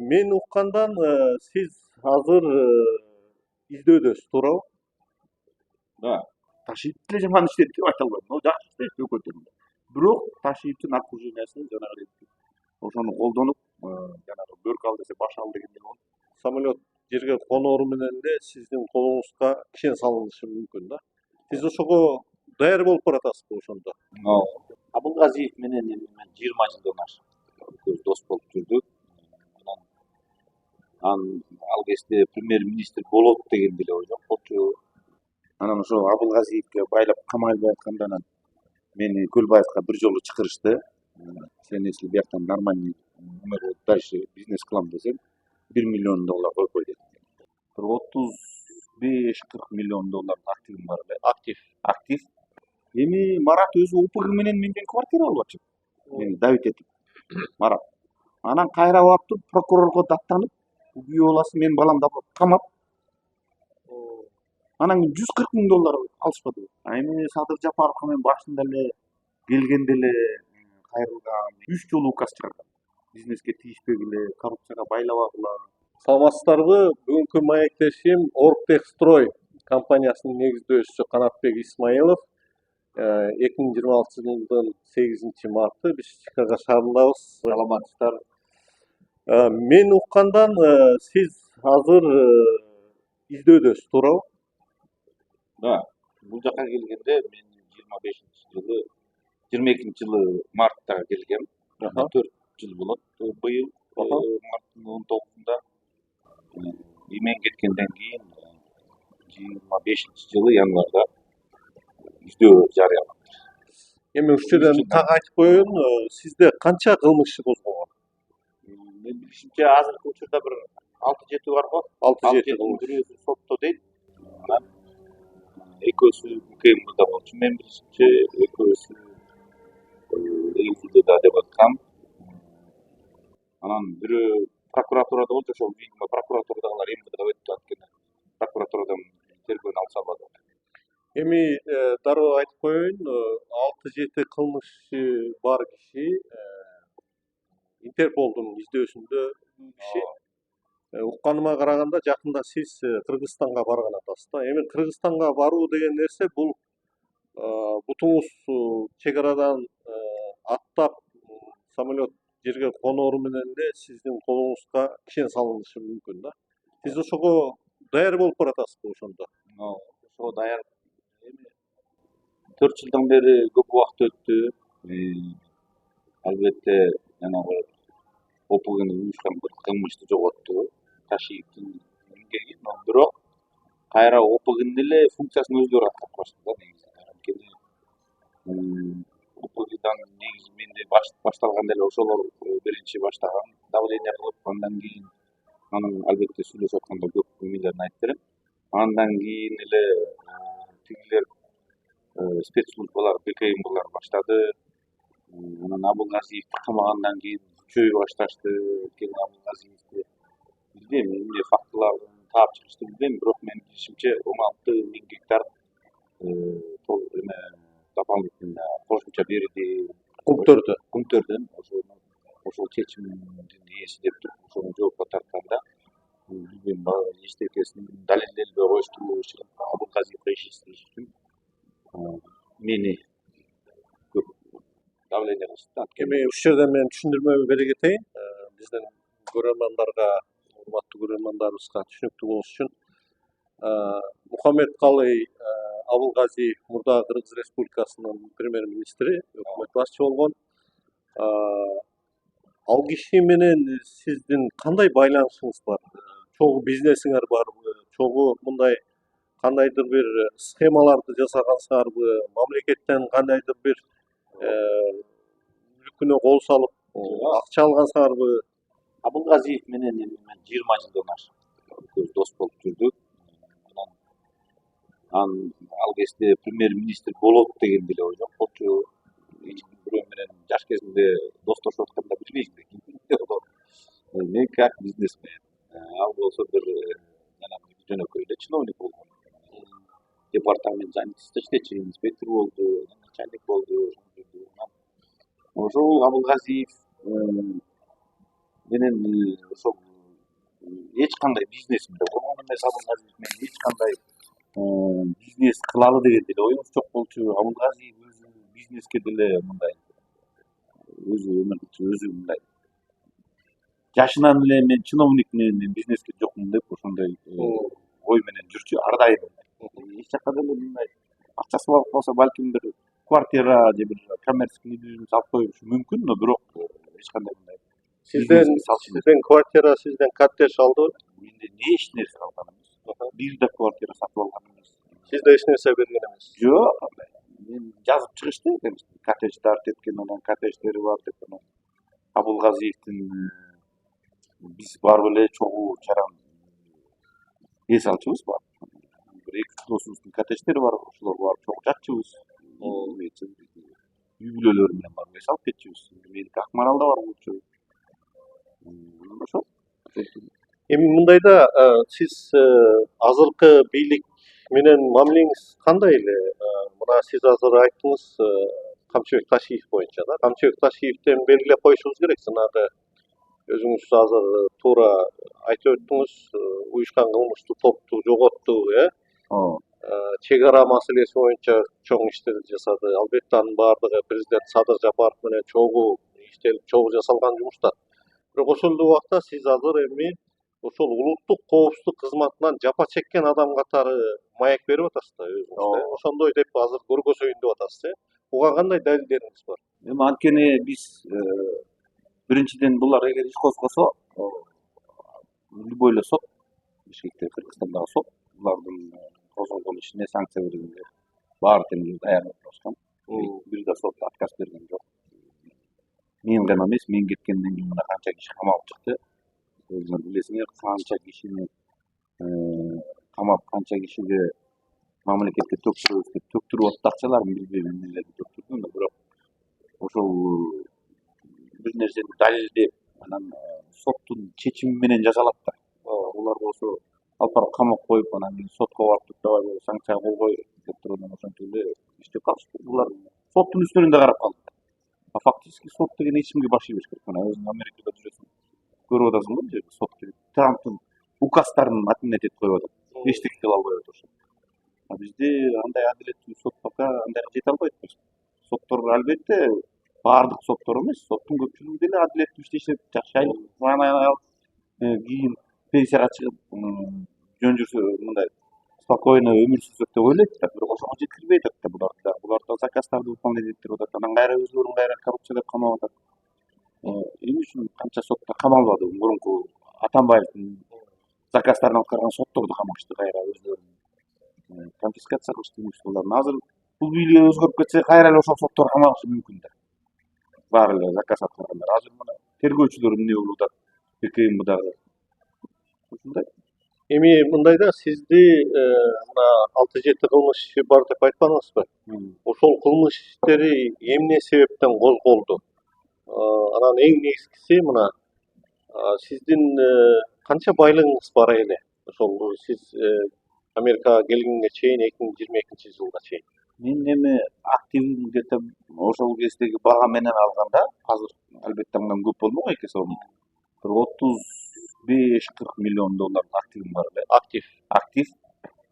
Мен уккандан сиз азыр издөөдөсүз, туурабы? Да. Ташип деле жаман иштеди деп айта албайм. Ал жакшы иштешти өкмөттөрүндө. Бирок ташиптин окружениясы жанагы ошону колдонуп, жанагы бөрк ал десе баш ал дегендей болуп. Самолет жерге конору менен эле сиздин колуңузга кишен салынышы мүмкүн да. Сиз ошого даяр болуп баратасызбы ошондо? Абылгазиев менен мен 20 жылдан ашык экөөбүз дос болуп жүрдүк. Анан ал кезде премьер-министр болот деген деле ой жок болчу. Анан ошо Абылгазиевке байлап камалбай атканда анан мени Көлбаевка бир жолу чакырышты. Сен если бияктан нормальный умер болуп дальше бизнес кылам десең, $1 миллион кой кой деди. Бир 35-40 миллион доллардын активим бар эле. Актив. Эми Марат өзү УПГ менен менген квартира алып атчы. Мени давить этип. Марат. Анан кайра барып туруп прокурорго даттанып, күйөө баласы менин баламды камап, анан $140 000 алышпады. Эми Садыр Жапаровго мен башында эле келгенде эле кайрылгам, 3 жолу указ чыгаргам. Бизнеске тийишпегиле, коррупцияга байлабагыла. Саламатсыздарбы? Бүгүнкү маектешим Оргтехстрой компаниясынын негиздөөчүсү Канатбек Исмаилов. 2026 жылдын 8 марты биз Чикаго шаарындабыз. Саламатсыздар. Мен уккандан сиз азыр издөөдөсүз, туурабы? Да. Бул жака келгенде мен 22 жылы марттагы келгем. 4 жыл болот быйыл марттын 19-unda. Мен кеткенден кийин 25-жылы январда издөө жарыяланды. Эми ушул жерден так айтып коеюн, сизде канча кылмыш иши козголгон? Мен билишимче азыркы учурда бир 6-7 бар го. 6-7 кылмыш. Бирөөсү сотто дейт. Анан экөөсү УКМда болчу. Мен билишимче экөөсү ИИБде да деп аткам. Анан бирөө прокуратурада болчу, ошол видимо прокуратурадагылар МВДга өттү анткени прокуратурадан тергөөнү алса албады. Эми дароо айтып коеюн, 6-7 кылмыш иши бар киши Интерполдун издөөсүндө киши. Укканыма караганда жакында сиз Кыргызстанга барган атасыз да. Эми Кыргызстанга баруу деген нерсе бул бутуңуз чек арадан аттап самолет жерге конору менен эле сиздин колуңузга кишен салынышы мүмкүн да. Сиз ошого даяр болуп баратасызбы ошондо? Ошого даяр. Эми 4 жылдан бери көп убакыт өттү. Албетте жанагы ОПГны уюшкан бир кылмышты жоготту. Ташиевдин эмгеги, бирок кайра ОПГнын эле функциясын өздөрү аткарып баштады да негизи. Анткени ОПГдан негизи менде башталганда эле ошолор биринчи баштаган, давление кылып, андан кийин анын албетте сүйлөшүп атканда көп эмелерин айтып берем. Андан кийин эле тигилер спецслужбалар, БКМБлар баштады. Анан Абылгазиевди камагандан кийин чөй башташты. Анткени Абылгазиевди билбейм, эмне фактыларын таап чыгышты билбейм, бирок менин билишимче 16.000 гектар дополнительно кошумча берди. Кумтөрдөн ошол чечимдин ээси деп туруп ошону жоопко тартканда билбейм, эчтекесин далилделбей коюштуруу үчүн Абылгазиевге иш издеш үчүн мени көп давление кылышты. Эми ушул жерден мен түшүндүрмө бере кетейин. Биздин көрөрмандарга, урматтуу көрөрмандарыбызга түшүнүктүү болуш үчүн Мухаммедкалый Абылгазиев мурдагы Кыргыз Республикасынын премьер-министри, өкмөт башчы болгон. Ал киши менен сиздин кандай байланышыңыз бар? Чогуу бизнесиңер барбы? Чогуу мындай кандайдыр бир схемаларды жасагансыңарбы? Мамлекеттен кандайдыр бир мүлкүнө кол салып акча алгансыңарбы? Абылгазиев менен мен 20 жылдан ашык экөөбүз дос болуп жүрдүк. Анан ал кезде премьер-министр болот деген деле ой жок болчу. Бирөө менен жаш кезинде достошуп атканда билбейсиң. Мен как бизнесмен, ал болсо бир жөнөкөй эле чиновник болгон. Департамент занятости иштечи, инспектор болду, начальник болду. Ошол Абылгазиев менен ошол эч кандай бизнесимде болгон эмес Абылгазиев менен эч кандай бизнес кылалы деген деле оюбуз жок болчу. Абылгазиев өзү бизнеске деле мындай өзү өзү мындай жашынан эле мен чиновник менен бизнеске жокмун деп ошондой ой менен жүрчү ар дайым. Эч жакка деле мындай акчасы болуп калса балким бир квартира же бир коммерческий недвижимость алып коюшу мүмкүн, но бирок эч кандай мындай Sizden kvartira, sizden kottedж aldыбы? менде эч нерсе алган эмес. Бир да квартира сатып алган эмес. Siz de hiç nerse berген emес. Жок, мен жазып чыгышты, коттедж тарт эткен, анан коттедждери бар деп анан Абылгазиевдин биз барып эле чогуу жаран эс алчубыз бар. Бир эки досубуздун коттедждери бар, ошолорго барып чогуу жатчыбыз. Үй бүлөлөр менен барып эс алып кетчүбүз. Меники Акмаралда бар болчу. Ошол. Эми мындайда siz азыркы бийлик менен мамилеңиз кандай эле? Мына siz азыр айттыңыз Камчыбек Ташиев боюнча да. Камчыбек Ташиевден белгилеп коюшубуз керек. Жанагы өзүңүз азыр туура айтып өттүңүз, уюшкан кылмыштуу топту жоготту, чек ара маселеси боюнча чоң иштерди жасады. Албетте анын баардыгы президент Садыр Жапаров менен чогуу иштелип, чогуу жасалган жумуштар. Бирок ошол эле убакта siz азыр эми ошол улуттук коопсуздук кызматынан жапа чеккен адам катары маек берип атасыз да өзүңүз. Ошондой деп азыр көргөзөйүн деп атасыз, буга кандай далилдериңиз бар? Эми анткени биз биринчиден булар эгер иш козгосо, любой эле сот, Бишкекте Кыргызстандагы сот булардын козгогон ишине санкция бергенге баары тең даяр болуп турушкан. Бир да сот отказ берген жок. Мен гана эмес, мен кеткенден кийин мына канча киши камалып чыкты. Өзүңөр билесиңер, канча кишини камап, канча кишиге мамлекетке төктүрөбүз деп төктүрүп атты акчаларын билбейм эмнелерди төктүрдүм да, бирок ошол бир нерсени далилдеп, анан соттун чечими менен жазалат да. Булар болсо алып барып камап коюп, анан кийин сотко барып туруп давай санкция кол кой деп туруп анан ошентип эле иштеп калышты. Булар соттун үстүнүндө карап калды. А фактически сот деген эч кимге баш ийбеш керек. Мына өзүң Америкада жүрөсүң, көрүп атасың го, сот деген Трамптын указдарын отменять этип коюп атат. Эчтеке кыла албай атат ошо. А бизде андай адилеттүү сот пока андай жете албайт. Соттор албетте баардык соттор эмес, соттун көпчүлүгү деле адилеттүү иштешет, жакшы айлык алып, кийин пенсияга чыгып, жөн жүрсө мындай спокойно өмүр сүрсөк деп ойлойт да, бирок ошого жеткирбей атат да булар да. Булар да заказдарды выполнять этип атат, анан кайра өзүлөрүн кайра коррупция деп камап атат. Эмне үчүн канча сотто камалбады? Мурунку Атамбаевдин заказдарын алып караган сотторду камашты кайра өзүлөрүн. Конфискация кылышты имуществолорун. Азыр бул бийлик өзгөрүп кетсе, кайра эле ошол соттор камалышы мүмкүн да. Баары эле заказ алып карагандар. Азыр мына тергөөчүлөр эмне болуп атат? БКМдагы. Ушундай. Эми мындайда сизди мына 6-7 кылмыш иши бар деп айтпадыңызбы? Ошол кылмыш иштери эмне себептен козголду? Анан эң негизгиси мына сиздин канча байлыгыңыз бар эле? Ошол сиз Америкага келгенге чейин 2022-жылга чейин. Мен эми активим где-то ошол кездеги бага менен алганда, азыр албетте мындан көп болмок эки сом. Бир 35-40 миллион доллар активим бар эле. Актив.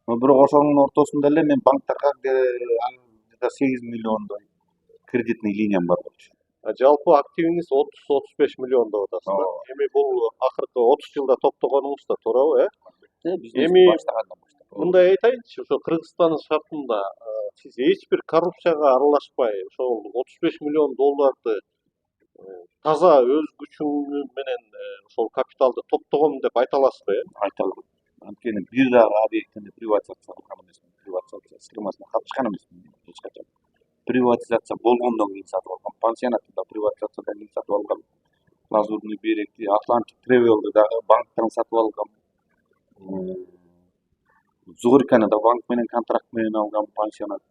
Но бирок ошонун ортосунда эле мен банктарга где-то 8 миллиондой кредитный линиям бар болчу. Жалпы активиңиз 30-35 миллион деп атасыз да. Эми бул акыркы 30 жылда топтогонуңуз да туурабы, Эми мындай айтайынчы, ошо Кыргызстандын шартында сиз эч бир коррупцияга аралашпай, ошол 35 миллион долларды таза өз күчүңүз менен ошол капиталды топтогом деп айта аласызбы? Айта алам. Анткени бир дагы объектини приватизация кылган эмесмин, приватизация схемасына катышкан эмесмин эч качан. Приватизация болгондон кийин сатып алгам. Пансионатты да приватизациядан кийин сатып алгам. Лазурный беректи, Атлантик Тревелди дагы банктан сатып алгам. Зориканы да банк менен контракт менен алгам пансионат.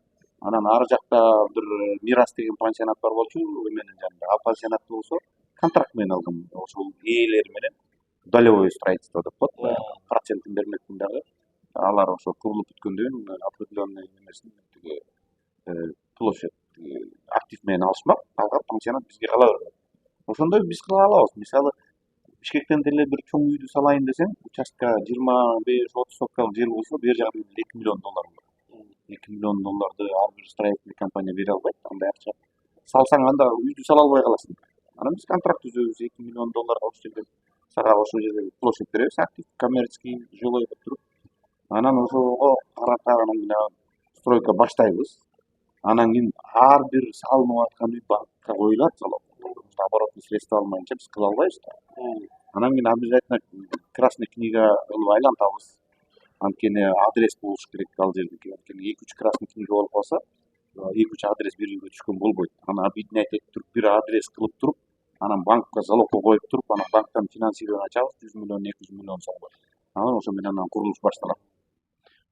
Анан ары жакта бир Мирас деген пансионат бар болчу, менин жанымда. Ал пансионатты болсо контракт менен алгам. Ошол ээлери менен долевое строительство деп коет. Процентин бермекмин дагы. Алар ошо курулуп бүткөндөн кийин определенный эмесин тиги площадь актив менен алышмак, алган пансионат бизге кала берет. Ошондой биз кыла алабыз. Мисалы Бишкектен деле бир чоң үйдү салайын десең, участка 25-30 соткалык жер болсо, бер жагы $2 миллион болот. $2 миллион ар бир строительный компания бере албайт. Андай акча салсаң анда үйдү сала албай каласың. Анан биз контракт түзөбүз, $2 миллион ошол жерде сага ошол жерде площадь беребиз, актив коммерческий жилой деп туруп. Анан ошого карата анан стройка баштайбыз. Анан кийин ар бир салынып аткан үй банкка коюлат, залог. Оборотный средства алмайынча биз кыла албайбыз да. Анан кийин обязательно красный книга кылып айлантабыз. Анткени адрес болуш керек ал жердеки. Анткени 2-3 красный книга болуп калса, 2-3 адрес бир үйгө түшкөн болбойт. Аны объединять этип туруп, бир адрес кылып туруп, анан банкка залогко коюп туруп, анан банктан финансирование ачабыз 100 миллион, 200 миллион сомго. Анан ошо менен анан курулуш башталат.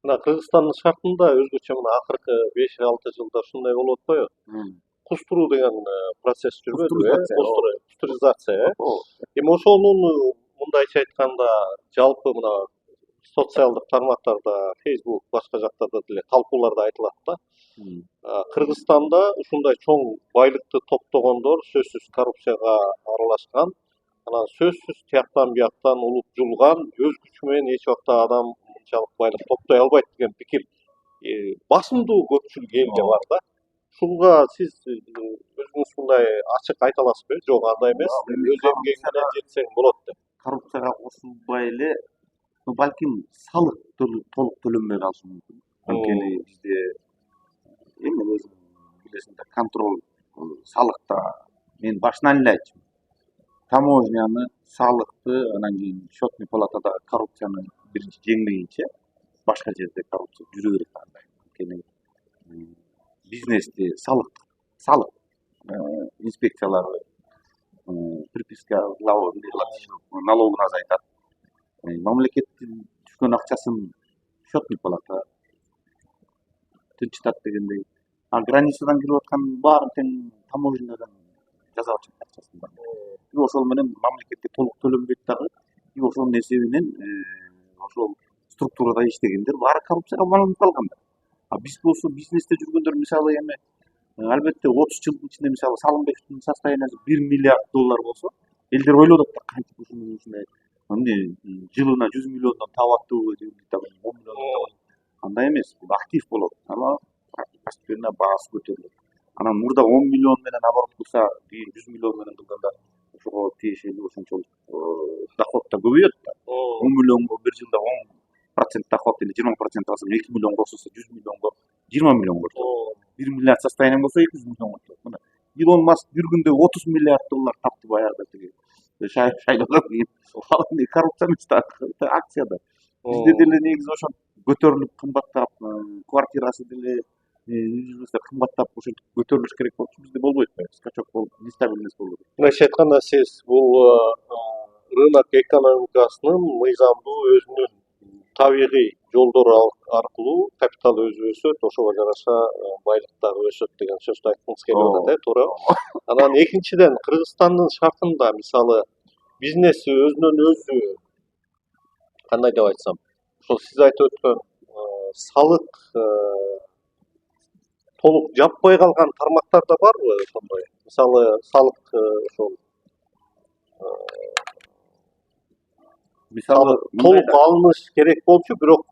Мына Кыргызстандын шартында өзгөчө мына акыркы 5-6 жылда ушундай болуп атпайбы? Кустуруу деген процесс жүрбөдүбү? Кустуризация. Эми ошонун мындайча айтканда жалпы мына социалдык тармактарда, Facebook, башка жактарда деле талкууларда айтылат да. Кыргызстанда ушундай чоң байлыкты топтогондор сөзсүз коррупцияга аралашкан. Анан сөзсүз тияктан бияктан улуп жулган, өз күчү менен эч убакта адам мынчалык байлык топтой албайт деген пикир басымдуу көпчүлүк элде бар да. Ушунга сиз өзүңүз мындай ачык айта аласызбы? Жок, андай эмес. Өз эмгегиңе жетсең болот деп. Коррупцияга кошулбай эле, балким салык толук төлөнбөй калышы мүмкүн. Анткени бизде эми өзүң билесиңдер, контроль салыкта мен башынан эле айтчумун. Таможняны, салыкты, анан кийин счетный палатада коррупцияны биринчи жеңмейинче башка жерде коррупция жүрө берет андай. Анткени бизнести салык инспекциялары приписка налогун азайтат. Мамлекеттин түшкөн акчасын счетный палата тынчтат дегендей. А границадан кирип аткан баарын тең таможнядан жасап атышат акчасын. Ошол менен мамлекетке толук төлөнбөйт дагы. Ошонун эсебинен ошол структурада иштегендер баары коррупцияга малынып калгандар. А биз болсо бизнесте жүргөндөр мисалы эми албетте 30 жылдын ичинде мисалы Салымбековдун состояниясы $1 миллиард болсо, элдер ойлоп атат да кантип ушундай жылына 100 миллиондон таап аттыбы деп 10 миллиондон. Андай эмес, бул актив болот. Ана постепенно баасы көтөрүлөт. Анан мурда 10 миллион менен оборот кылса, 100 миллион менен кылганда ошого тиешелүү ошончолук доход да көбөйөт да. 10 миллионго бир жылда 10% доход или 20% алсаң 2 миллион кошулса 100 миллионго 20 миллион кошулат. 1 миллиард состояние болсо 200 миллион кошулат. Мына Илон Маск бир күндө $30 миллиард тапты баягы тиги шайлоодон кийин. Ал коррупция эмес да, акция да. Бизде деле негизи ошо көтөрүлүп кымбаттап, квартирасы деле кымбаттап ошентип көтөрүлүш керек болчу. Бизде болбойт да, скачок болуп, нестабильность болот. Мындайча айтканда сиз бул рынок экономикасынын мыйзамдуу өзүнүн табигый жолдору аркылуу капитал өзү өсөт, ошого жараша байлык дагы өсөт деген сөздү айткыңыз келип атат, туура. Анан экинчиден Кыргызстандын шартында мисалы бизнес өзүнөн өзү кандай деп айтсам, ошол сиз айтып өткөн салык толук жаппай калган тармактар да барбы ошондой? Мисалы салык ошол мисалы толук алыныш керек болчу, бирок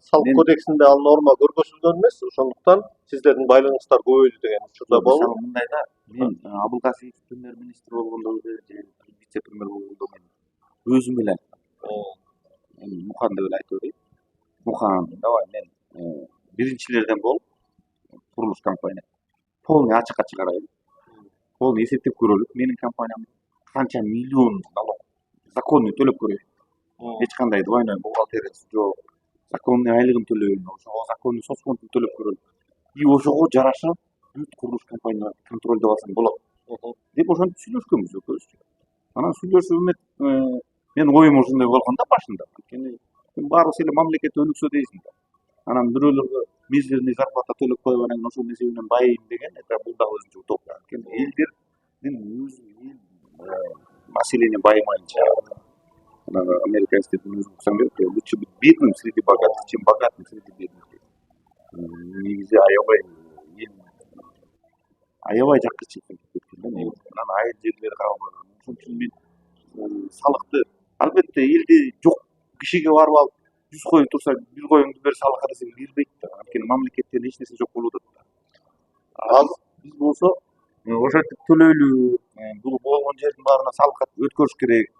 салык кодексинде ал норма көргөзүлгөн эмес. Ошондуктан сиздердин байлыгыңыздар көбөйдү деген учурда болду. Мисалы мындай да, мен Абылгазиев премьер-министр болгондо же вице-премьер болгондо мен өзүм эле Мухан деп эле айтып берейин. Мухан, давай мен биринчилерден болуп курулуш компания полный ачыкка чыгарайлы. Полный эсептеп көрөлүк. Менин компаниям канча миллион налог законный төлөп көрөйүн. Эч кандай двойной бухгалтериясы жок. Законный айлыгын төлөйүн, ошого законный соцфондун төлөп көрөлүк. И ошого жараша бүт курулуш компанияларды контролдоп алсаң болот деп ошентип сүйлөшкөнбүз экөөбүз. Анан сүйлөшүп менин оюм ушундай болгон да башында. Анткени баарыбыз эле мамлекет өнүксө дейсиң да. Анан бирөөлөргө мизерный зарплата төлөп коюп анан ошол эсебинен байыйм деген бул дагы өзүнчө утопия. Анткени элдердин өзү население байымайынча Америка институтун өзү уксаң керек, лучше быть бедным среди богатых, чем богатым среди бедных. Негизи аябай жакка чыгып кеткен да негизи. Анан айыл жерлери калган. Ошон үчүн мен салыкты албетте элде жок кишиге барып алып 100 коюн турса 100 коюңду бер салыкка десең бербейт да. Анткени мамлекеттен эч нерсе жок болуп атат да. Ал биз болсо ошентип төлөйлүү, бул болгон жердин баарына салыкка өткөрүш керек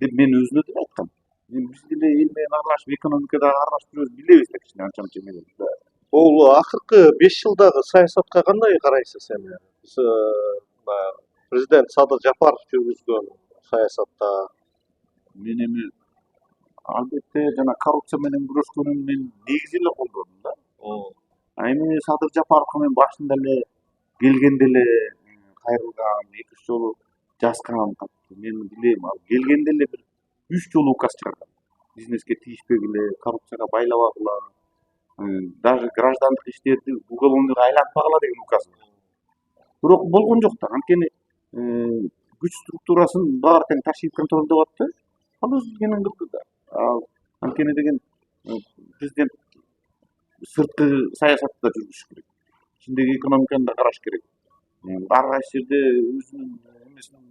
деп мен өзүнө деле айткам. Биз деле эл менен аралашып экономикадагы аралашып жүрөбүз, билебиз да кичине анча мынча эмелерди да. Бул акыркы 5 жылдагы саясатка кандай карайсыз эми? Президент Садыр Жапаров жүргүзгөн саясатта Мен эми албетте жана коррупция менен күрөшкөнүн мен негизи эле колдодум да. А эми Садыр Жапаровго мен башында эле келгенде эле кайрылгам, 2-3 жолу жазгам катты. Мен билем, ал келгенде эле бир 3 жолу указ чыгарган. Бизнеске тийишпегиле, коррупцияга байлабагыла, даже граждандык иштерди уголовныйга айлантпагыла деген указ. Бирок болгон жок да. Анткени күч структурасын баары тең Ташиев контролдоп атты. Ал өз билгенин кылды да. Анткени деген президент сырткы саясатты да жүргүзүш керек. Ичиндеги экономиканы да караш керек. Ар кайсы жерде өзүнүн эмесин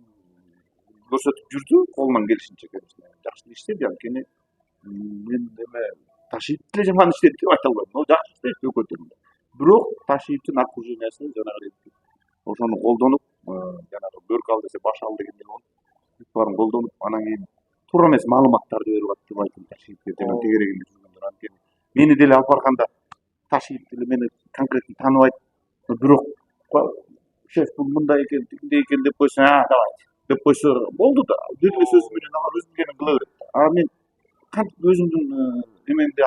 көрсөтүп жүрдү, колунан келишинче жакшы эле иштеди. Анткени мен эме Ташиев деле жаман иштеди деп айта албайм. Ал жакшы иштеди өкөтүндө. Бирок Ташиевдин окружениясы жанагы ошону колдонуп, жанагы бөрк ал десе баш ал дегендей болуп, бүт баарын колдонуп, анан кийин туура эмес маалыматтарды берип атты деп айтам Ташиевке жана тегерегинде жүргөндөр. Анткени мени деле алып барганда Ташиев деле мени конкретно тааныбайт. Бирок шеф бул мындай экен, тигиндей экен деп койсо, давайте деп койсо болду да. Бир эле сөзү менен алар өз билгенин кыла берет. А мен кантип өзүңдүн эмеңди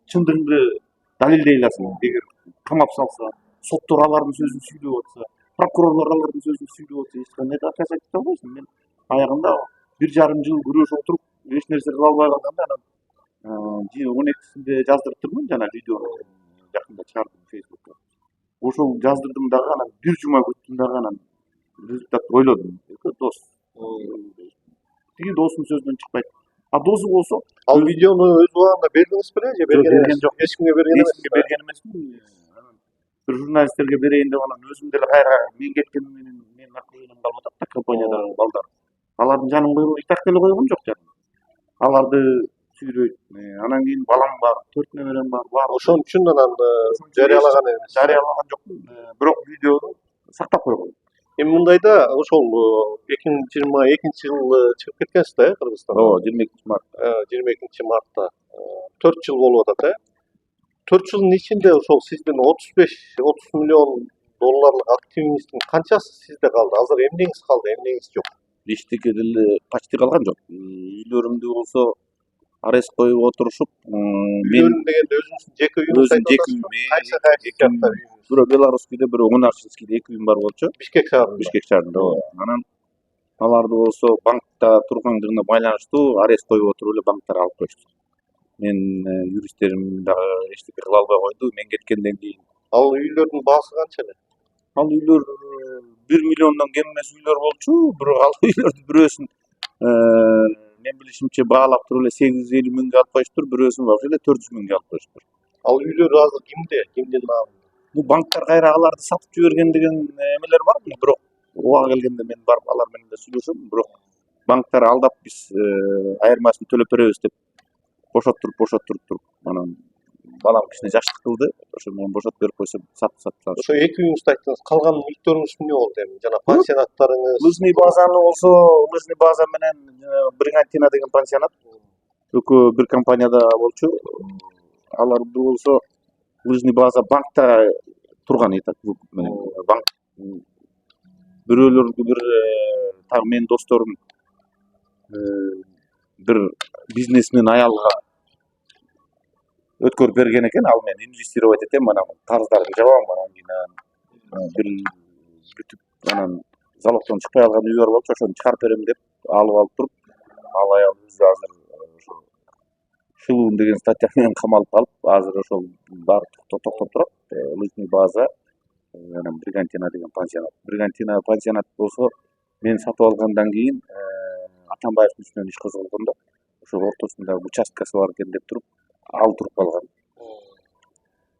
чындыгыңды далилдей аласың? Эгер камап салса, соттор алардын сөзүн сүйлөп атса, прокурорлор алардын сөзүн сүйлөп атса, эч кандай доказать эте албайсың. Мен аягында 1,5 жыл күрөшүп отуруп, эч нерсе кыла албай калганда анан 12-синде жаздырыптырмын жана видеону жакында чыгардым Facebook'ка. Ошол жаздырдым дагы анан 1 жума күттүм дагы анан результатты ойлодум. Дос. Тиги досунун сөзүнөн чыкпайт. А досу болсо ал видеону өз убагында бердиңиз беле же берген жок. Эч кимге берген эмес. Эч кимге берген эмесмин. Бир журналисттерге берейин деп анан өзүм деле кайра мен кеткенден менен менин окружением калып атат да, компаниядагы балдар. Алардын жанын и так деле койгон жок жаным. Аларды сүйрөйт. Анан кийин балам бар, 4 неберем бар. Ошон үчүн анан жарыялаган эмес. Жарыялаган жокмун. Бирок видеону сактап койгон. Эми мындайда ошол 2022 жылы чыгып кеткенсиз да, Кыргызстанга? 22 мартта. 4 жыл болуп атат, 4 жылдын ичинде ошол сиздин 35-30 миллион долларлык активиңиздин канчасы сизде калды? Азыр эмнеңиз калды, эмнеңиз жок? Эчтеке деле почти калган жок. Үйлөрүмдү болсо арест коюп отурушуп, Үйлөрүм дегенде өзүңүздүн жеке үйүңүз айтып атасызбы? Кайсы жакта үйүңүз? Бирөө Белорусскийде, бирөө Унарчинскийде 2 үйүм бар болчу. Бишкек шаарында. Бишкек шаарында. Анан аларды болсо банкта тургандыгына байланыштуу арест коюп отуруп эле банктар алып коюшту. Мен юристтерим дагы эчтеке кыла албай койду. Мен кеткенден кийин Ал үйлөрдүн баасы канча эле? ал үйлөр 1 миллиондон кем эмес үйлөр болчу. Бирок ал үйлөрдүн бирөөсүн мен билишимче баалап туруп эле 850 миңге алып коюштур, бирөөсүн вообще эле 400 миңге алып коюштур. Ал үйлөр азыр кимде? Кимдин наамында? Бул банктар кайра аларды сатып жиберген деген эмелер бар. Бирок убагы келгенде мен барып алар менен да сүйлөшөм. Бирок банктар алдап биз айырмасын төлөп беребиз деп бошоттуруп анан балам кичине жаштык кылды. Ошо менен бошотуп берип койсом сатып. Ошо 2 үйүңүздү айттыңыз. Калган мүлктөрүңүз эмне болду эми? Жана пансионаттарыңыз? Лыжный базаны болсо, лыжный база менен Бригантина деген пансионат экөө бир компанияда болчу. Аларды болсо лыжный база банкта турган банк бирөөлөргө бир так менин досторум бир бизнесмен аялга өткөрүп берген экен. Ал мен инвестировать этем, анан карыздарды жабам, анан кийин бир бүтүп анан залогдон чыкпай калган үй бар болчу, ошону чыгарып берем деп алып туруп, ал аял өзү азыр ошо шылуун деген статья менен камалып калып, азыр ошол баары токтоп турат. Лыжный база, анан Бригантина деген пансионат. Бригантина пансионат болсо мен сатып алгандан кийин Атамбаевдин үстүнөн иш козголгондо ошол ортосунда участкасы бар экен деп туруп ал туруп калган.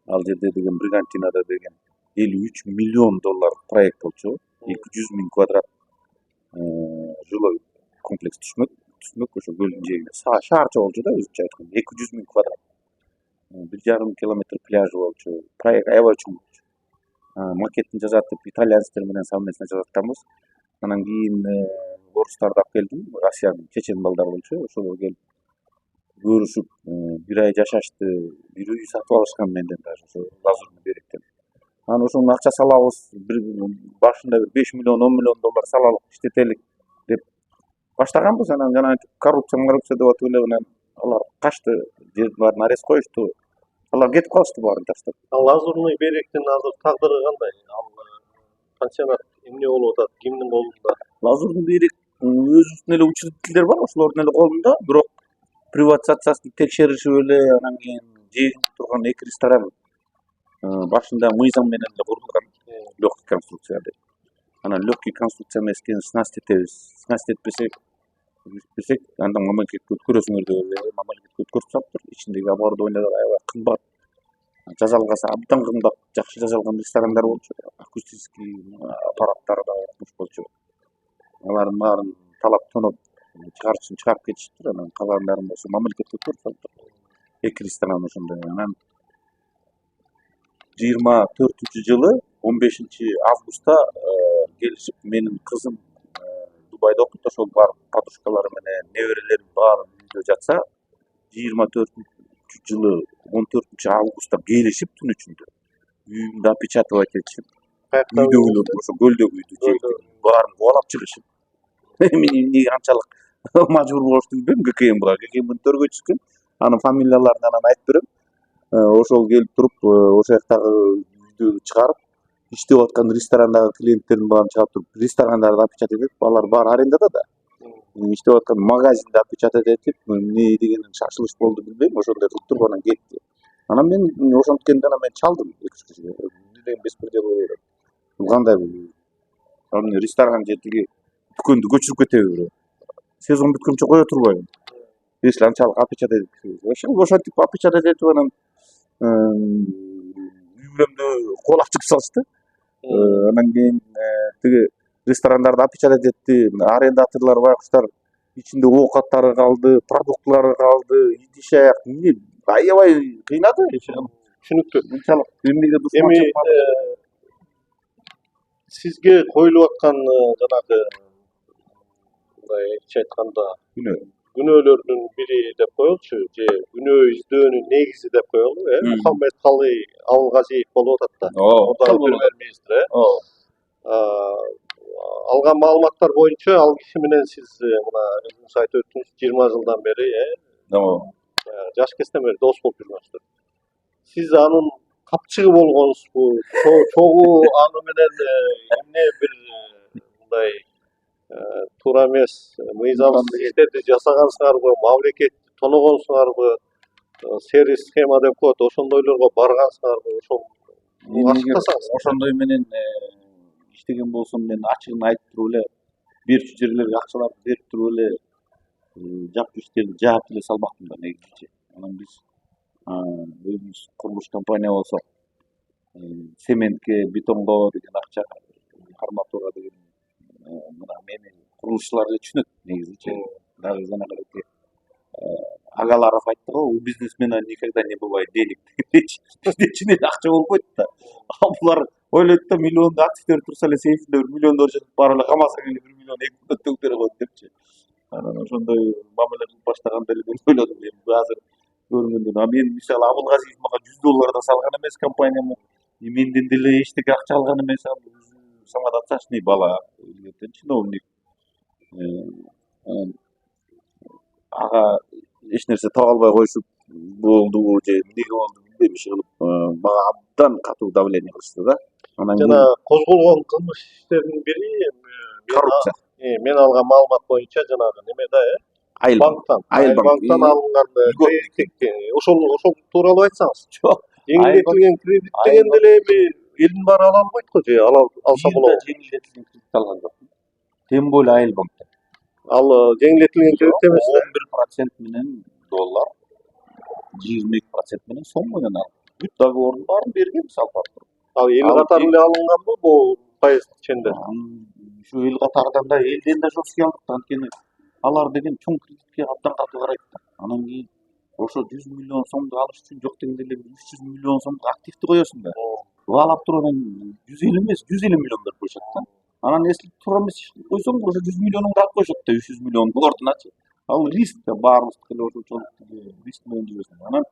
Ал жерде деген Бригантинада деген 53 миллион доллар проект болчу. 200 миң квадрат жилой комплекс комплекс түшмөк ошо көлдүн жээгинде. Шаарча болчу да өзүнчө айтканда 200 000 квадрат. 1,5 километр пляжы болчу. Проект аябай чоң болчу. Макетин жасап деп итальянецтер менен совместно жасатканбыз. Анан кийин орустарды алып келдим. Россиянын чечен балдары болчу. Ошолор келип көрүшүп, бир ай жашашты. Бир үй сатып алышкан менден даже ошо Лазурный беректен. Анан ошонун акча салабыз. Башында бир 5 миллион, 10 миллион доллар салалык, иштетелик деп баштаганбыз. Анан жанагы коррупция деп атып эле анан алар качты, жердин баарын арест коюшту. Алар кетип калышты баарын таштап. Лазурный беректин азыр тагдыры кандай? Ал пансионат эмне болуп атат? Кимдин колунда? Лазурный берек өзүнүн эле учредителдери бар, ошолордун эле колунда. Бирок приватизациясын текшеришип эле анан кийин жээгинде турган 2 ресторан башында мыйзам менен эле курулган. Легкий конструкция деп. Анан легкий конструкция эмес экен, снасть этебиз. Снасть этпесек, анда мамлекетке өткөрөсүңөр деп эле мамлекетке өткөрүп салыптыр. Ичиндеги оборудованиялар аябай кымбат. Жазалгасы абдан кымбат, жакшы жасалган ресторандар болчу. Акустический аппараттары да куш болчу. Алардын баарын талап тоноп чыгарып кетишиптир. Анан калгандарын болсо мамлекетке өткөрүп салыптыр. 2 ресторан ошондой. Анан 24-жылы 15-августта келишип менин кызым Дубайда окуйт, ошол бар подружкалары менен неберелери баары үйдө жатса, 24-жылы 14-августта келишип түн ичинде үйүмдү опечатывать этишип, үйдөгүлөр ошо көлдөгү үйдү баарын кубалап чыгышып. Мен эмнеге канчалык мажбур болушту билбейм ГКМга. ГКМдин төргөчүсү, анын фамилияларын анан айтып берем. Ошол келип туруп, ошол жактагы үйдү чыгарып, иштеп аткан ресторандагы клиенттердин баарын чыгарып туруп, ресторандарды опечатать этип, алар баары арендада да. Иштеп аткан магазинди опечатать этип, эмне дегенин шашылыш болду билбейм, ошондой кылып туруп анан кетти. Анан мен ошонткенде анан мен чалдым 2 кишиге. Эмне деген беспредел болуп атат. Бул кандай бул? Анан ресторан же тиги дүкөндү көчүрүп кетеби? Сезон бүткөнчө кое турбайбы? Если анчалык опечатать этип, ошентип опечатать этип анан үйлөрүмдү кубалап чыгып салышты. Анан кийин тиги ресторандарды опечатать этти, арендаторлор байкуштар ичинде оокаттары калды, продуктлары калды, идиш аяк эмне аябай кыйнады. Түшүнүктүү. Мынчалык эмнеге Эми сизге коюлуп аткан жанагы мындайча айтканда күнөөлөрдүн бири деп коелучу, же күнөө издөөнүн негизи деп коелу, Мухаммед Калый Абылгазиев болуп атат да. Мурдагы премьер-министр, алган маалыматтар боюнча ал киши менен сиз мына өзүңүз айтып өттүңүз 20 жылдан бери жаш кезден бери дос болуп жүргөнсүздөр. Сиз анын капчыгы болгонсузбу? Чогуу аны менен эмне бир мындай туура эмес мыйзамсыз иштерди жасагансыңарбы, мамлекетти тоногонсуңарбы, сервис схема деп коет, ошондойлорго баргансыңарбы? Ошол ачыктасаңыз. Ошондой менен иштеген болсом мен ачыгын айтып туруп эле берчү жерлерге акчаларды берип туруп эле жаппы иштерди жаап эле салбактым да негизичи. Анан биз өзүбүз курулуш компания болсок, цементке, бетонго деген акча, арматура деген мына мени курулушчулар эле түшүнөт негизичи. Даже жанагы Агаларов айтты го, у бизнесмена никогда не бывает денег. Бизде акча болбойт да. Булар ойлойт да, миллиондуу активдер турса эле сейфинде 1 миллиондор жатып бара эле камаса келе 1 миллион 2 миллион төгүп бере коет депчи. Анан ошондой мамиле кылып баштаганда эле мен ойлодум, азыр көргөндөн. Мен мисалы Абылгазиев мага $100 да салган эмес компанияны. Менден деле эчтеке акча алган эмес. Самодостаточный бала, чиновник. Ага эч нерсе таба албай коюшуп болдубу же эмнеге болду билбейм, иши кылып мага абдан катуу давление кылышты да. Анан жана козголгон кылмыш иштердин бири коррупция. Мен алган маалымат боюнча жанагы немеде, банктан алынган кредиттик, ошол тууралуу айтсаңыз. Жок. Жеңилдетилген кредит деген деле эми элдин баары ала албайт го, же алса болобу? Жеңилдетилген кредит алган жок. Тем более Айылбанкта. Ал жеңилдетилген кредит эмес. 11% менен доллар, 22% менен сом менен алып. Бүт договордун баарын берген салпак. Ал эл катары эле алынганбы бул пайыз ченде? Ушу эл катарынан да элден да жесткий алдык, анткени алар деген чоң кредитке абдан катуу карайт да. Анан кийин ошо 100 миллион сомду алыш үчүн жок дегенде эле 300 миллион сомдук активди коесуң да. Баалап туруп анан 150 эмес 150 миллион берип коюшат да. Анан эслеп туруп эмес койсоң ошо 100 миллионуңду алып коюшат да 300 миллиондун ордуначы. Ал риск да баарыбыздыкы эле ошончолук риск менен жүрөсүң. Анан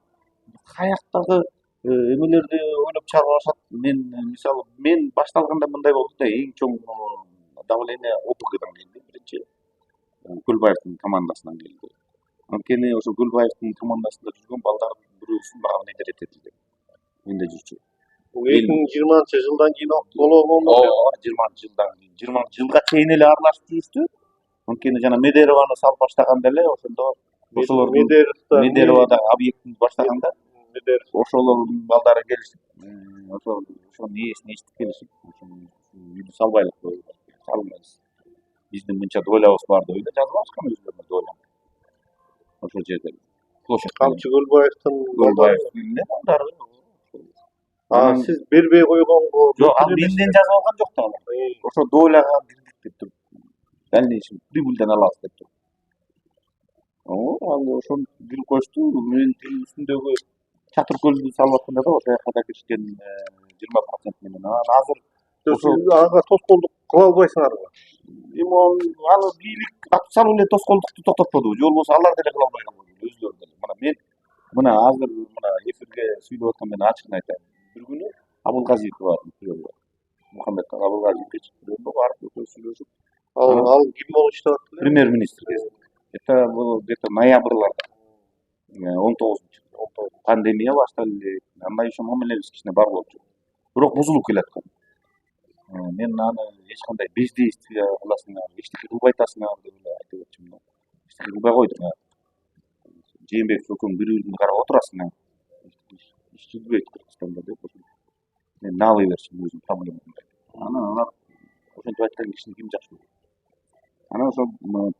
каяктагы эмелерди ойлоп чыгарып алышат. Мен мисалы мен башталганда мындай болду да, эң чоң давление ОПГдан келди биринчи. Көлбаевдин командасынан келди. Анткени ошо Көлбаевдин командасында жүргөн балдардын бирөөсү мага менеджер этилди. Менде жүрчү. Бул 2020 жылдан кийин болобу болбойбу? 20 жылдан кийин 20 жылга чейин эле аралашып жүрүштү. Анткени жана Медерованы салып баштаганда эле ошондо ошолордун Медерова да объектин баштаганда ошолордун балдары келишип, ошонун ээсин эчтип келишип, үйдү салбайлык коюлду. Салбайбыз. Биздин мынча дойлябыз бар деп эле жазып алышкан өзлөрүнө дойлап. Ошол жерде площадь Камчы Көлбаевдин Көлбаевдин балдары. сиз бербей койгонго Жок, ал менден жазып алган жок да алар. Ошо дойлага кирдик деп туруп, дальнейшем прибыльден алабыз деп туруп. Ал ошону жүрүп коюшту. Мен тил үстүндөгү чатыр көлдү салып атканда да ошол жака да киришкен 20% менен. Анан азыр ага тоскоолдук кыла албайсыңарбы? эми аны бийлик атып салып эле тоскоолдукту токтотподубу, же болбосо алар деле кыла албай калбайбы, өзлөрү деле. Мына азыр эфирге сүйлөп аткан мен ачыгын айтайын. Бир күнү Абылгазиевке бардым, Мухаммед Абылгазиевке чыгып барып сүйлөшүп. Ал ким болуп иштеп аттыр? Премьер-министр кезинде. Это было где-то ноябрларда. 19 пандемия башталды эле. Анда еще мамилебиз кичине бар болчу. Бирок бузулуп келаткан. Мен аны эч кандай бездействие кыласыңар, эчтеке кылбай атасыңар деп эле айтып өтчүмүн да. Эчтеке кылбай койдуң. Жээнбеков экөөң бири бирин карап отурасыңар. Иш жүрбөйт Кыргызстанда деп ошо. Мен наалый берчүмүн өзүм проблемамды. Анан ошентип айткан кишини ким жакшы көрөт? Анан ошо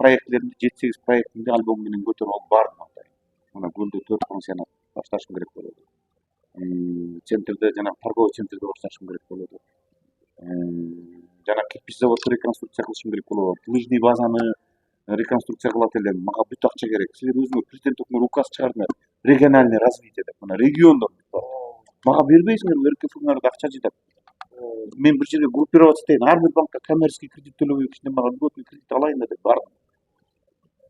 проектлеримди 7-8 проектимди альбом менен көтөрүп алып бардым андай. Мына Гүлдө 4 пансионат башташым керек болот. Центрде жана торговый центрде башташым керек болот. Жана кирпич заводду реконструкция кылышым керек болот. Лыжный базаны реконструкция кылат элем. Мага бүт акча керек. Силер өзүңөр президент өкмөр указ чыгардыңар. Региональный развитие деп. Мына региондор бүт. Мага бербейсиңер, РКФңарда акча жетет. Мен бир жерге группироваться этейин. Ар бир банкка коммерческий кредит төлөбөй кичине мага льготный кредит алайын деп бардым.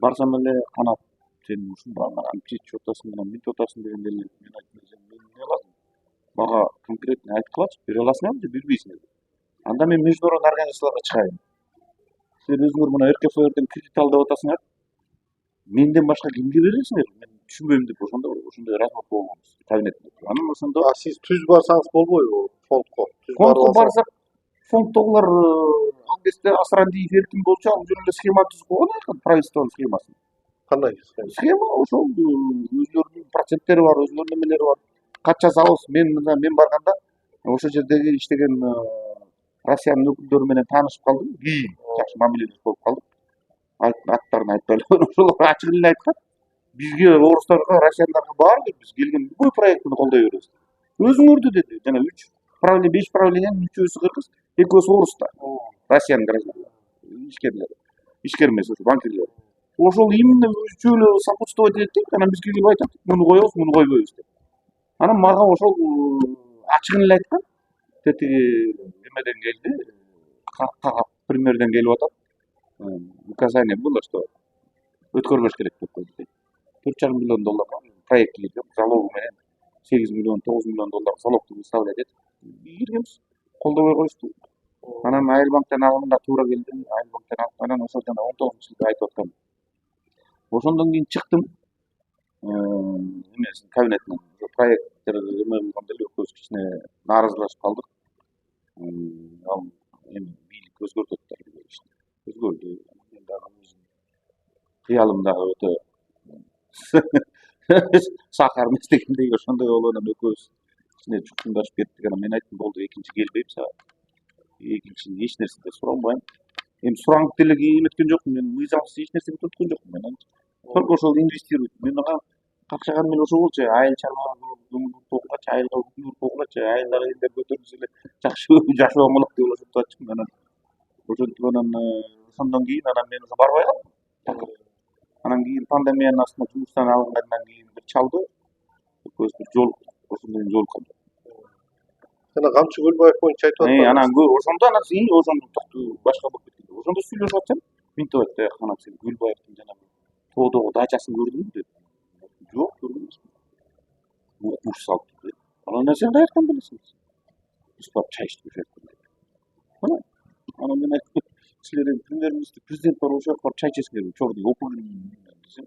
Барсам эле канат сен ушундай амчить отасың менен мынтип атасың дегенде эле мен айттым, сен эмне аласың? Мага конкретно айтып калачы, бере аласыңарбы же бербейсиңер? Анда мен международный организацияларга чыгайын. Силер өзүңөр мына РКФРден кредит ал деп атасыңар. Менден башка кимге бересиңер? Мен түшүнбөйм деп ошондой разбор болгонбуз кабинетте. Анан ошондо сиз түз барсаңыз болбойбу фондко? Фондко барсак, фонддогулар ал кезде Асрандиев Эркин болчу, ал жөн эле схема түзүп койгон экен, правительствонун схемасын. Кандай схема? Схема ошол өзлөрүнүн проценттери бар, өзлөрүнүн эмелери бар. Кат жазабыз. Мен барганда ошол жердеги иштеген Россиянын өкүлдөрү менен таанышып калдым. Кийин жакшы мамилелеш болуп калдык. Аттарын айтпай эле ошолор ачык эле айткан. Бизге орустарга, россияндарга баары бир биз келген любой проектти колдой беребиз. Өзүңөрдү деди. Жана 5 правлениянын 3-өсү кыргыз, 2-өсү орустар. Россиянын граждандары, ишкер эмес, ошо банкирлер. Ошол именно үчөө эле сопутствовать этти, анан бизге келип айтат, муну коебуз, муну койбойбуз деп. Анан мага ошол ачыгын эле айткан. Тетиги эмеден келди, премьерден келип атат. Указание было, что өткөрбөш керек деп койду. $4,5 миллион проект кирген, залогу менен 8 миллион, 9 миллион доллар залогду выставлять этип киргенбиз. Колдобой коюшту. Анан Айылбанктан алганда туура келди. Айылбанктан алып анан ошол жана 19-жылда айтып аткан. Ошондон кийин чыктым. Эмесин кабинетинен проекттер эме болгондо эле экөөбүз кичине нааразылашып калдык. Ал эми бийлик өзгөртөт да ишти. Өзгөрдү. Мен дагы өзүм кыялым дагы өтө сахар эмес дегендей ошондой болуп анан экөөбүз кичине чукчундашып кеттик. Анан мен айттым, болду, экинчи келбейм сага. Экинчи эч нерсе да суранбайм. Эми суранып деле эметкен жокмун. Мен мыйзамсыз эч нерсеге түрткөн жокмун. Мен только ошол инвестируйт. Мен ага какчаган мен ошол болчу. Айыл чарба болгачы, айылга үкүмөр болгачы, айылдар элдер көтөрүлсө эле жакшы жашоо болот деп ошентип атчымын. Анан ошентип ошондон кийин анан мен барбай калдым. Анан кийин пандемиянын астында жумуштан алынгандан кийин бир чалды. Көз бир жол ошондой жолуккан. Жана Камчы Көлбаев боюнча айтып атпадыңыз. Анан ошондо анан ошондо башка болуп кетти. Ошондо сүйлөшүп атсам, минтип айтты, анан сен Көлбаевдин жанагы тоодогу дачасын көрдүңбү деп. Жок, көргөн эмесмин. Окуш салып деп. Анан сен каяктан айткан белесиң? Биз барып чай ичип жүрөттүк деп. Анан мен айттым, силер премьер-министр, президент бар ошол барып чай ичесиңерби? Чордуй окуп десем,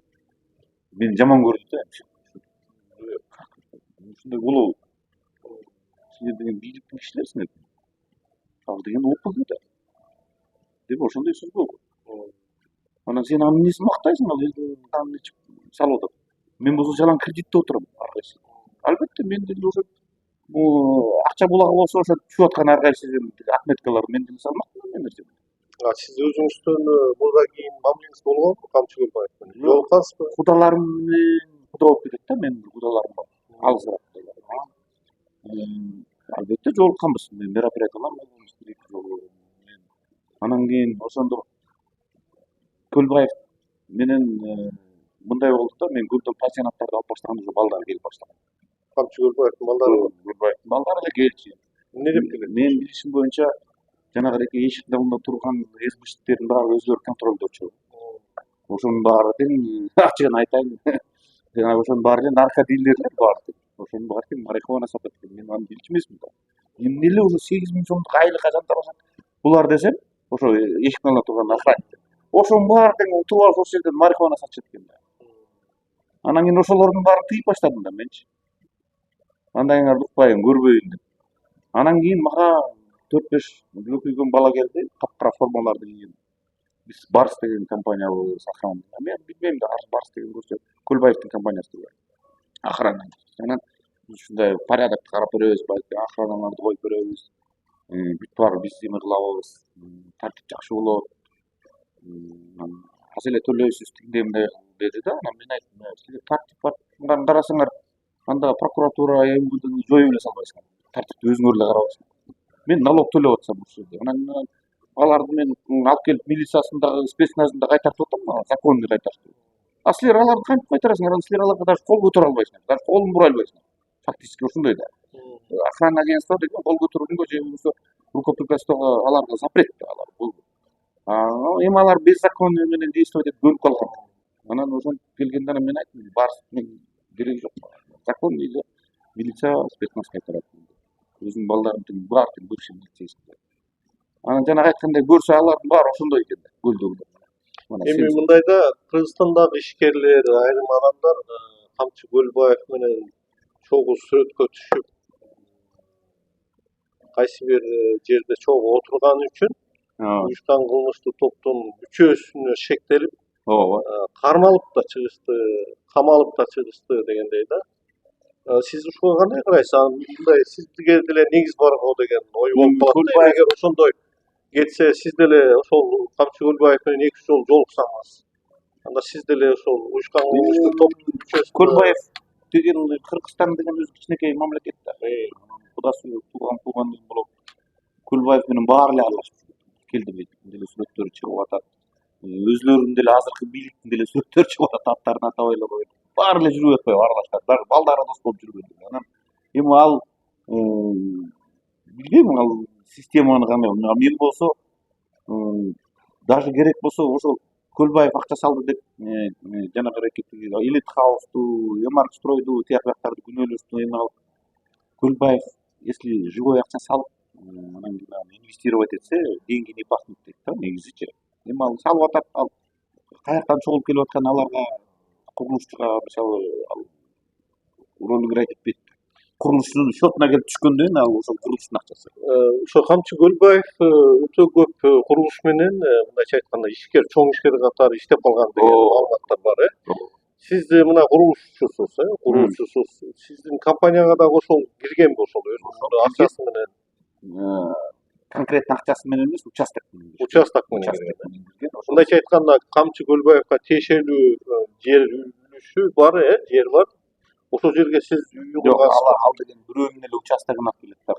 мени жаман көрдү да. Ушундай болобу? Силер деген бийликтин кишилерсиңер. Ал деген ОПГ да. Деп ошондой сөз болду. Анан сен анын эмнесин мактайсың, ал элдин канын ичип салып атат. Мен болсо жалаң кредитте отурам ар кайсы. Албетте мен деле ошо акча булагы болсо ошо түшүп аткан ар кайсы отметкалар мен деле салмакмын мен нерсе. Сиз өзүңүздүн мурда кийин мамилеңиз болгонбу Камчы Көлбаев менен? Жолуккансызбы? Кудаларым менен куда болуп кетет да, менин кудаларым бар. Алысыраак кудаларым. Албетте жолукканбыз. Мен мероприятиялар болгонбуз бир-эки жолу. Анан кийин ошондо Көлбаев менен мындай болду да, мен көбүнчө пансионаттарды алып баштаганда уже балдар келип баштаган. Камчы Көлбаевдин балдары. Көлбаевдин балдары эле келчү. Эмне деп келет? Менин билишим боюнча жанагы эшиктин алдында турган СБшниктердин баары өздөрү контролдочу. Ошонун баары тең ачыгын айтайын. Жанагы ошонун баары эле наркодилерлер бар. Ошонун баары тең марихуана сатат экен. Мен аны билчү эмесмин да. Эмне эле уже 8.000 сомдук айлык жандар алат. Булар десем, ошо эшиктин алдында турган охранниктер. Ошонун баары тең утуп алып ошол жерден марихуана сатышат экен да. Анан кийин ошолордун баарын тыйып баштадым да менчи. Андайыңарды укпайын, көрбөйүн деп. Анан кийин мага 4-5 үлкөйгөн бала келди, капкара формаларды кийген. Биз Барс деген компаниябыз охрана. Мен билбейм да, Барс деген көрсө Көлбаевдин компаниясы деп. Охрана. Анан ушундай порядокты карап беребиз, балки охраналарды коюп беребиз. Бүт баары биз эме кылабыз. Тартип жакшы болот. Аз эле төлөйсүз тигиндей деди да. Анан мен айттым, силер тартип бар карасаңар, анда прокуратура, МВДны жоюп эле салбайсыңар. Тартипти өзүңөр эле карабайсыңар. Мен налог төлөп атсам ушул жерде. Анан аларды мен алып келип милициясындагы спецназында кайтартып атам, законный кайтартып. А силер аларды кантип кайтарасыңар? Силер аларга даже кол көтөрө албайсыңар. Даже колун бура албайсыңар. Фактически ушундай да. Охрана агентство деген кол көтөрүүгө же болбосо рукоприкладствого аларга запрет да алар. Эми алар беззаконие менен действовать этип бөлүп калган. Анан ошентип келгенде мен айттым, Барстын кереги жок. Законный эле милиция спецназ кайтарат. Өзүнүн балдарын баары тең бывший милицейский. Анан жанагы айткандай көрсө алардын баары ошондой экен да, көлдөгү. Эми мындайда Кыргызстандагы ишкерлер, айрым адамдар Камчы Көлбаев менен чогуу сүрөткө түшүп, кайсы бир жерде чогуу отурганы үчүн уюштан кылмыштуу топтун мүчөсүнө шектелип, кармалып да чыгышты, камалып да чыгышты дегендей да. Сиз ушуга кандай карайсыз? Мындай сизге деле негиз барго деген ой болуп калат да. Эгер ошондой кетсе, сиз деле ошол Камчы Көлбаев менен 2 жолу жолуксаңыз, анда сиз деле ошол уюшкан кылмыштуу топтун мүчөсү. Көлбаев деген Кыргызстан деген өзү кичинекей мамлекет да. Кудасы туган болуп, Көлбаев менен баары эле аралашып келди деле сүрөттөрү чыгып атат. Өзлөрүнүн деле азыркы бийликтин деле сүрөттөрү чыгып атат, аттарын атабай эле коюп. Баары эле жүрүп атпайбы аралашкан. Дагы балдары дос болуп жүргөн. Анан эми ал билбейм, ал системаны кандай. Мен болсо даже керек болсо ошол Көлбаев акча салды деп жанагы ракеттеги Элит Хаусту, Эмарк стройду, тияк жактарды күнөөлөштү. Эми ал Көлбаев если живой акча салып, анан инвестировать этсе, деньги не пахнут дейт да, негизичи. Эми ал салып атат, ал каяктан чогулуп келип аткан аларга курулушчуга мисалы роль играть этпейт. Курулушчунун счетуна келип түшкөндөн ал ошол курулуштун акчасы. Ошо Камчы Көлбаев өтө көп курулуш менен, мындайча айтканда, ишкер, чоң ишкер катары иштеп калган деген маалыматтар бар, Сиз мына курулушчусуз, сиздин компанияга дагы ошол киргенби ошол өзүнүн акчасы менен? Конкретно акчасы менен эмес, участок менен. Участок менен кирген. Мындайча айтканда, Камчы Көлбаевга тиешелүү жер үлүшү бар, жер бар. Ошол жерге сиз үй кургансызбы? Ал деген бирөөнүн эле участогун алып келет да.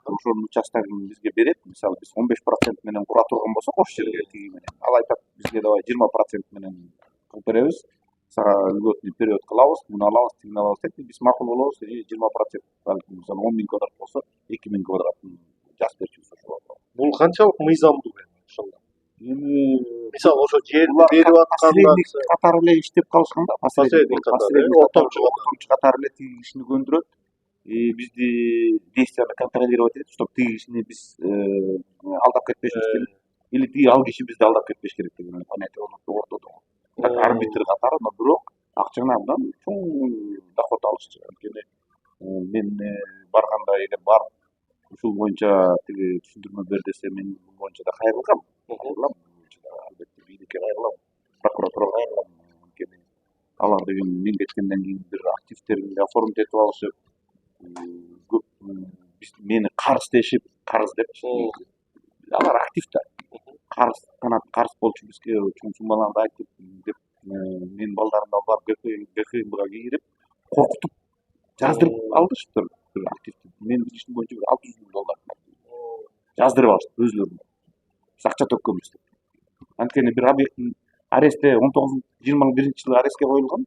Ошонун участогун бизге берет. Мисалы биз 15% менен кура турган болсок ошол жерге тиги менен. Ал айтат бизге давай 20% менен кылып беребиз. Сага льготный период кылабыз, муну алабыз, тигини алабыз деп биз макул болобуз. 20%, балким мисалы 10.000 квадрат болсо 2.000 квадратын жазып берчүбүз ошого. Бул канчалык мыйзамдуу ошондо? Эми Мисалы ошо жерди булар берип атканда посредник катары эле иштеп калышкан да, Посредник катары, ортомчу катары эле тиги кишини көндүрөт. Бизди действияны контролировать этет, чтобы тиги кишини биз алдап кетпешибиз керек. Или тиги ал киши бизди алдап кетпеш керек деген понятие болот ортодо. Как арбитр катары, но бирок акчаны абдан чоң доход алышчу. Анткени мен барганда эгер барып ушул боюнча тиги түшүндүрмө бер десе мен бул боюнча да кайрылгам. Албетте бийликке кайрылам, прокуратурага кайрылам. Анткени алар деген мен кеткенден кийин бир активдерин оформить этип алышып, көп мени карыз дешип, карыз депчи. Алар актив да. Карыз болчу бизге чоң суммаларды айтып деп менин балдарымды алып барып ГКМБга кирип, коркутуп жаздырып алдырышыптыр бир активди. Менин билишим боюнча $600.000 жаздырып алышты өзүлөрүнө. Биз акча төккөнбүз деп. Анткени бир объекттин арестте 21-жылы арестке коюлган.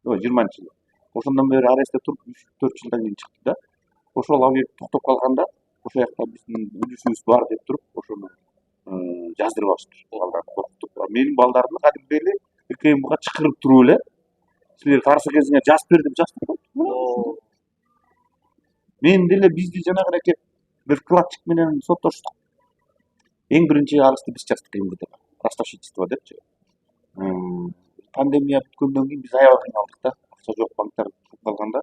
20-жылы. Ошондон бери арестте туруп 3-4 жылдан кийин чыкты да. Ошол объект токтоп калганда, ошол жакта биздин үлүшүбүз бар деп туруп, ошону жаздырып алышты. Балдарды коркутуп. Менин балдарды кадимдей эле ГКМБга чакырып туруп эле силер каршы экенсиңер жазып бер деп жаздырып койду. Мен деле бизди жанагы бир вкладчик менен соттоштук. Эң биринчи арызды биз жаздык МВДга. Ростовщичество депчи. Пандемия бүткөндөн кийин биз аябай кыйналдык да. Акча жок, банктар туруп калганда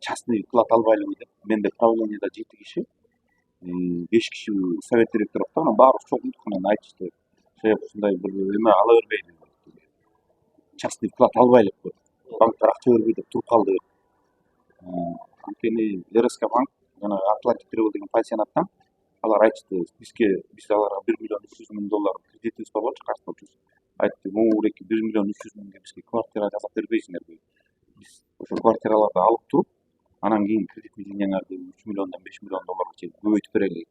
частный вклад албайлыбы деп. Менде правлениеда 7 киши, 5 киши совет директору бар. Анан баары чогулдук, анан айтышты. Ушундай бир эме ала бербейли. Частный вклад албайлы деп. Банктар акча бербей деп туруп калды. Анткени РСК банк жана Атлантик Тревел деген пансионаттан алар айтышты, биз аларга $1.3 миллион кредитибиз бар болчу, карыз болчубуз. Айтты, могуреки $1.3 миллион бизге квартира жасап бербейсиңерби? Биз ошо квартираларды алып туруп, анан кийин кредитный линияңарды $3 миллиондон $5 миллион чейин көбөйтүп берели.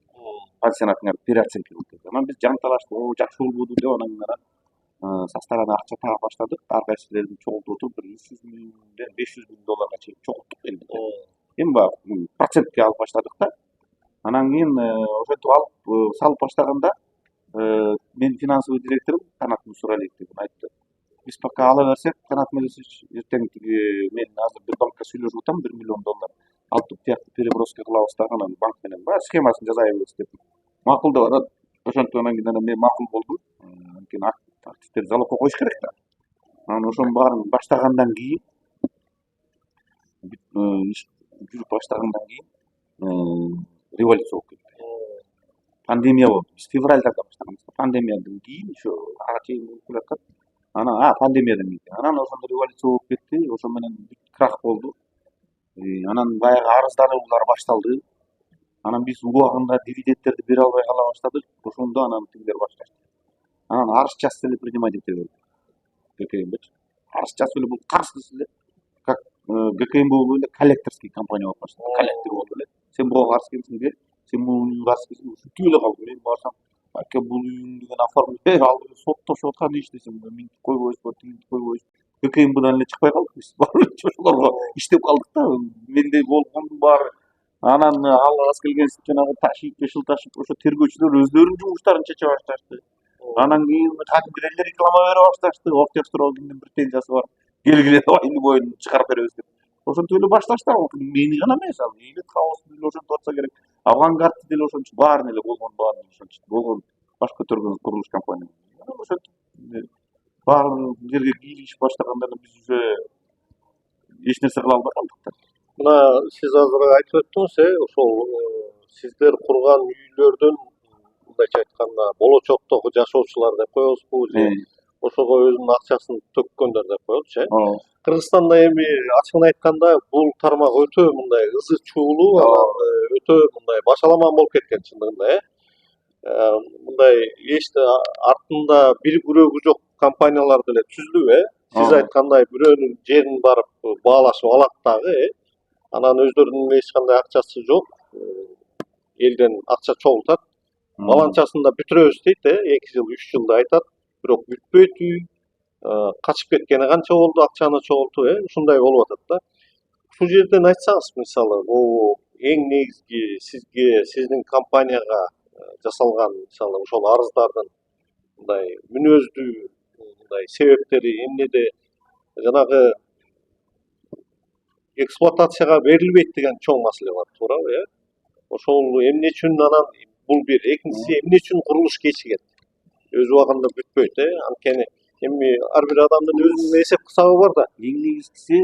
Пансионатыңарды переоценка кылып берди. Анан биз жанталаштык, жакшы болбоду деп анан составына акча таап баштадык. Ар кайсыларын чогултуп отуруп бир $300 миңден $500 чейин чогулттук элбетте. Эми баягы процентке алып баштадык да. Анан кийин ошентип алып салып баштаганда менин финансовый директорум Канат Мусуралиев деген айтты. Биз пока ала берсек, Канат Мелисович эртең тиги мен азыр бир банкка сүйлөшүп атам, $1 миллион алып туруп тияктуу переброска кылабыз да, анан банк менен баягы схемасын жасайбыз деп. Макул деп атат. Ошентип анан кийин мен макул болдум. Анткени активдерди залогко коюш керек да. Анан ошонун баарын баштагандан кийин жүрүп баштагандан кийин революция болуп кетти. Пандемия болду. Биз февралда баштаганбыз. Пандемиядан кийин ошо ага чейин болуп келаткан. Анан пандемиядан кийин. Анан ошондо революция болуп кетти. Ошо менен крах болду. Анан баягы арыздануулар башталды. Анан биз убагында дивидендтерди бере албай кала баштадык. Ошондо анан тигилер башташты. Анан арыз жазса эле принимать эте берди. ГКМБ. Арыз жазып эле бул карызсыз эле. Как ГКМБ болуп эле коллекторский компания болуп баштады. Коллектор болуп эле. Сен буга карыз экенсиң бер. Сен буга карыз экенсиң, сүтүп эле калды. Мен барсам, аке бул үйүң деген оформить алды. Соттошуп аткан иш десем, мен койбойсузбу, тигинди койбойсузбу. ГКМБдан эле чыкпай калдык биз. Ошолорго иштеп калдык да. Менде болгондун баары. Анан ал аз келгенсип жанагы ташип, шылташып, ошо тергөөчүлөр өздөрүнүн жумуштарын чече башташты. Анан кийин кадимгидей реклама бере башташты. Оркестровдун бир претензиясы бар. Келгиле айыл боюн чыгарып беребиз деп. Ошентип эле башташты. Мени гана эмес, ал Элит Хаусту деле ошентип атса керек. Авангардты деле ошентип баарын эле болгон ошентип болгон баш көтөргөн курулуш компания. Анан ошентип баарын жерге кийлигишип баштаганда биз уже эч нерсе кыла албай калдык да. Мына сиз азыр айтып өттүңүз, ошол сиздер курган үйлөрдүн мындайча айтканда болочоктогу жашоочулар деп коебузбу, же ошого өзүнүн акчасын төккөндөр деп коелучу, Кыргызстанда эми ачыгын айтканда бул тармак өтө мындай ызы чуулуу, анан өтө мындай башаламан болуп кеткен чындыгында, мындай эч артында бир күрөгү жок компаниялар деле түзүлүп, сиз айткандай бирөөнүн жерин барып баалашып алат дагы, анан өздөрүнүн эч кандай акчасы жок, элден акча чогултат. Баланчасын да бүтүрөбүз дейт, 2 жыл, 3 жылда айтат, бирок бүтпөйт үй. качып кеткени канча болду, акчаны чогултуп, ушундай болуп атат да. Ушул жерден айтсаңыз, мисалы, бул эң негизги сизге, сиздин компанияга жасалган, мисалы, ошол арыздардын мындай мүнөздүү мындай себептери эмнеде, жанагы эксплуатацияга берилбейт деген чоң маселе бар, туурабы, Ошол эмне үчүн анан бул бир, экинчиси эмне үчүн курулуш кечигет? Өз убагында бүтпөйт, анткени эми ар бир адамдын өзүнүн эсеп кысабы бар да. Эң негизгиси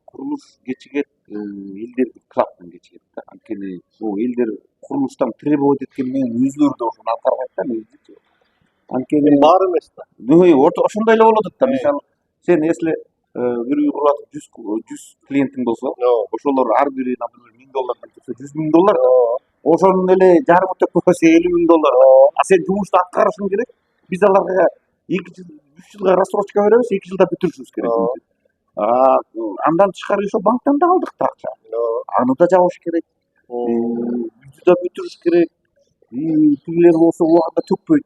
курулуш кечигет, элдер клапан кечигет да. Анткени бул элдер курулуштан требовать эткени менен өзүлөрү да ошону аткарбайт да негизи. Анткени Баары эмес да. ошондой эле болуп атат да. Э. Мисалы, сен если бир үй куруп атып 100 клиентиң болсо, ошолор ар бири, например, $1000 турса, $100,000, ошонун эле жарымы төп болсо $50,000. А сен жумушту аткарышың керек. Биз аларга 2 жыл, 3 жылга рассрочка беребиз, 2 жылда бүтүрүшүбүз керек. Андан тышкары ошо банктан да алдык да акча. Аны да жабыш керек. Үйдү да бүтүрүш керек. Тигилер болсо убагында төкпөйт.